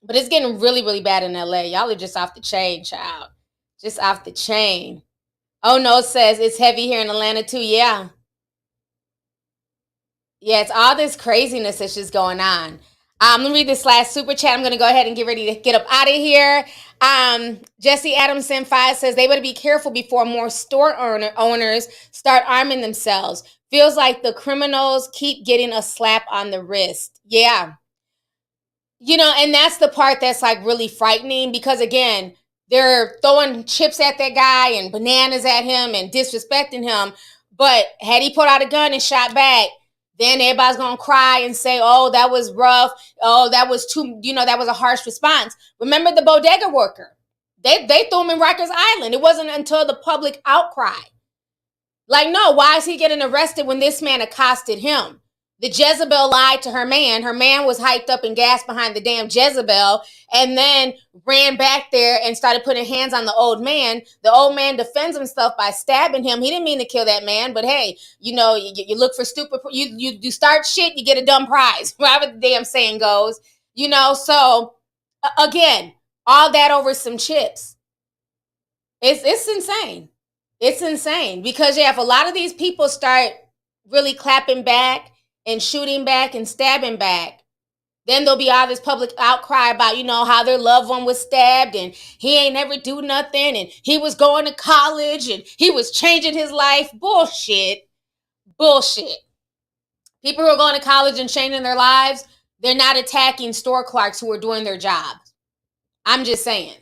But it's getting really, really bad in LA. Y'all are just off the chain, child. Just off the chain. Oh, no, says it's heavy here in Atlanta, too. Yeah. Yeah, it's all this craziness that's just going on. Let me read this last super chat. I'm going to go ahead and get ready to get up out of here. Jesse Adamson 5 says they better be careful before more store owners start arming themselves. Feels like the criminals keep getting a slap on the wrist. Yeah. You know, and that's the part that's like really frightening because, again, they're throwing chips at that guy and bananas at him and disrespecting him. But had he pulled out a gun and shot back, then everybody's going to cry and say, oh, that was rough. Oh, that was too, you know, that was a harsh response. Remember the bodega worker? They threw him in Rikers Island. It wasn't until the public outcry. Like, no, why is he getting arrested when this man accosted him? The Jezebel lied to her man. Her man was hyped up and gassed behind the damn Jezebel and then ran back there and started putting hands on the old man. The old man defends himself by stabbing him. He didn't mean to kill that man, but hey, you know, you look for stupid, you start shit, you get a dumb prize, whatever the damn saying goes, you know. So again, all that over some chips. It's insane. It's insane because yeah, if a lot of these people start really clapping back and shooting back and stabbing back, then there'll be all this public outcry about, you know, how their loved one was stabbed and he ain't never do nothing and he was going to college and he was changing his life. Bullshit. People who are going to college and changing their lives, they're not attacking store clerks who are doing their job. I'm just saying.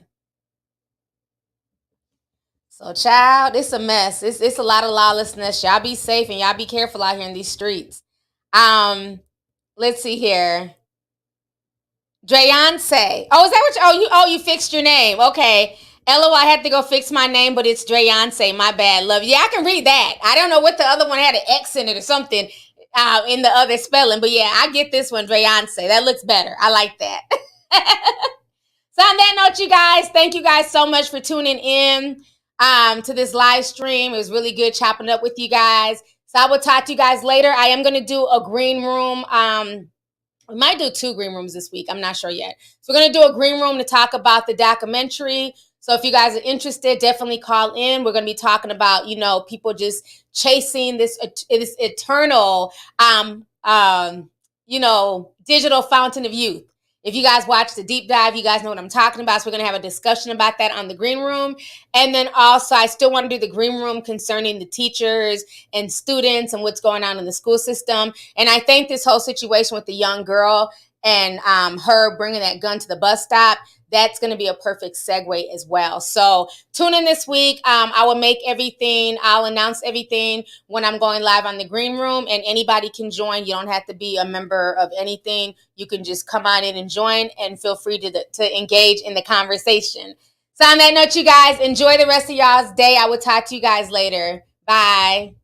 So, child, it's a mess. It's a lot of lawlessness. Y'all be safe and y'all be careful out here in these streets. Let's see here. Dreyance. Oh, is that what you fixed your name? Okay. LOL, I had to go fix my name, but it's Dreyance. My bad. Love you. Yeah, I can read that. I don't know what the other one had an X in it or something in the other spelling, but yeah, I get this one, Dreyance. That looks better. I like that. So on that note, you guys, thank you guys so much for tuning in to this live stream. It was really good chopping up with you guys. So I will talk to you guys later. I am going to do a green room. We might do 2 green rooms this week. I'm not sure yet. So we're going to do a green room to talk about the documentary. So if you guys are interested, definitely call in. We're going to be talking about, you know, people just chasing this eternal, you know, digital fountain of youth. If you guys watch the deep dive, you guys know what I'm talking about. So we're going to have a discussion about that on the green room. And then also, I still want to do the green room concerning the teachers and students and what's going on in the school system. And I think this whole situation with the young girl and her bringing that gun to the bus stop, that's going to be a perfect segue as well. So tune in this week. I will make everything, I'll announce everything when I'm going live on the green room, and anybody can join. You don't have to be a member of anything. You can just come on in and join, and feel free to engage in the conversation. So on that note, you guys, enjoy the rest of y'all's day. I will talk to you guys later. Bye.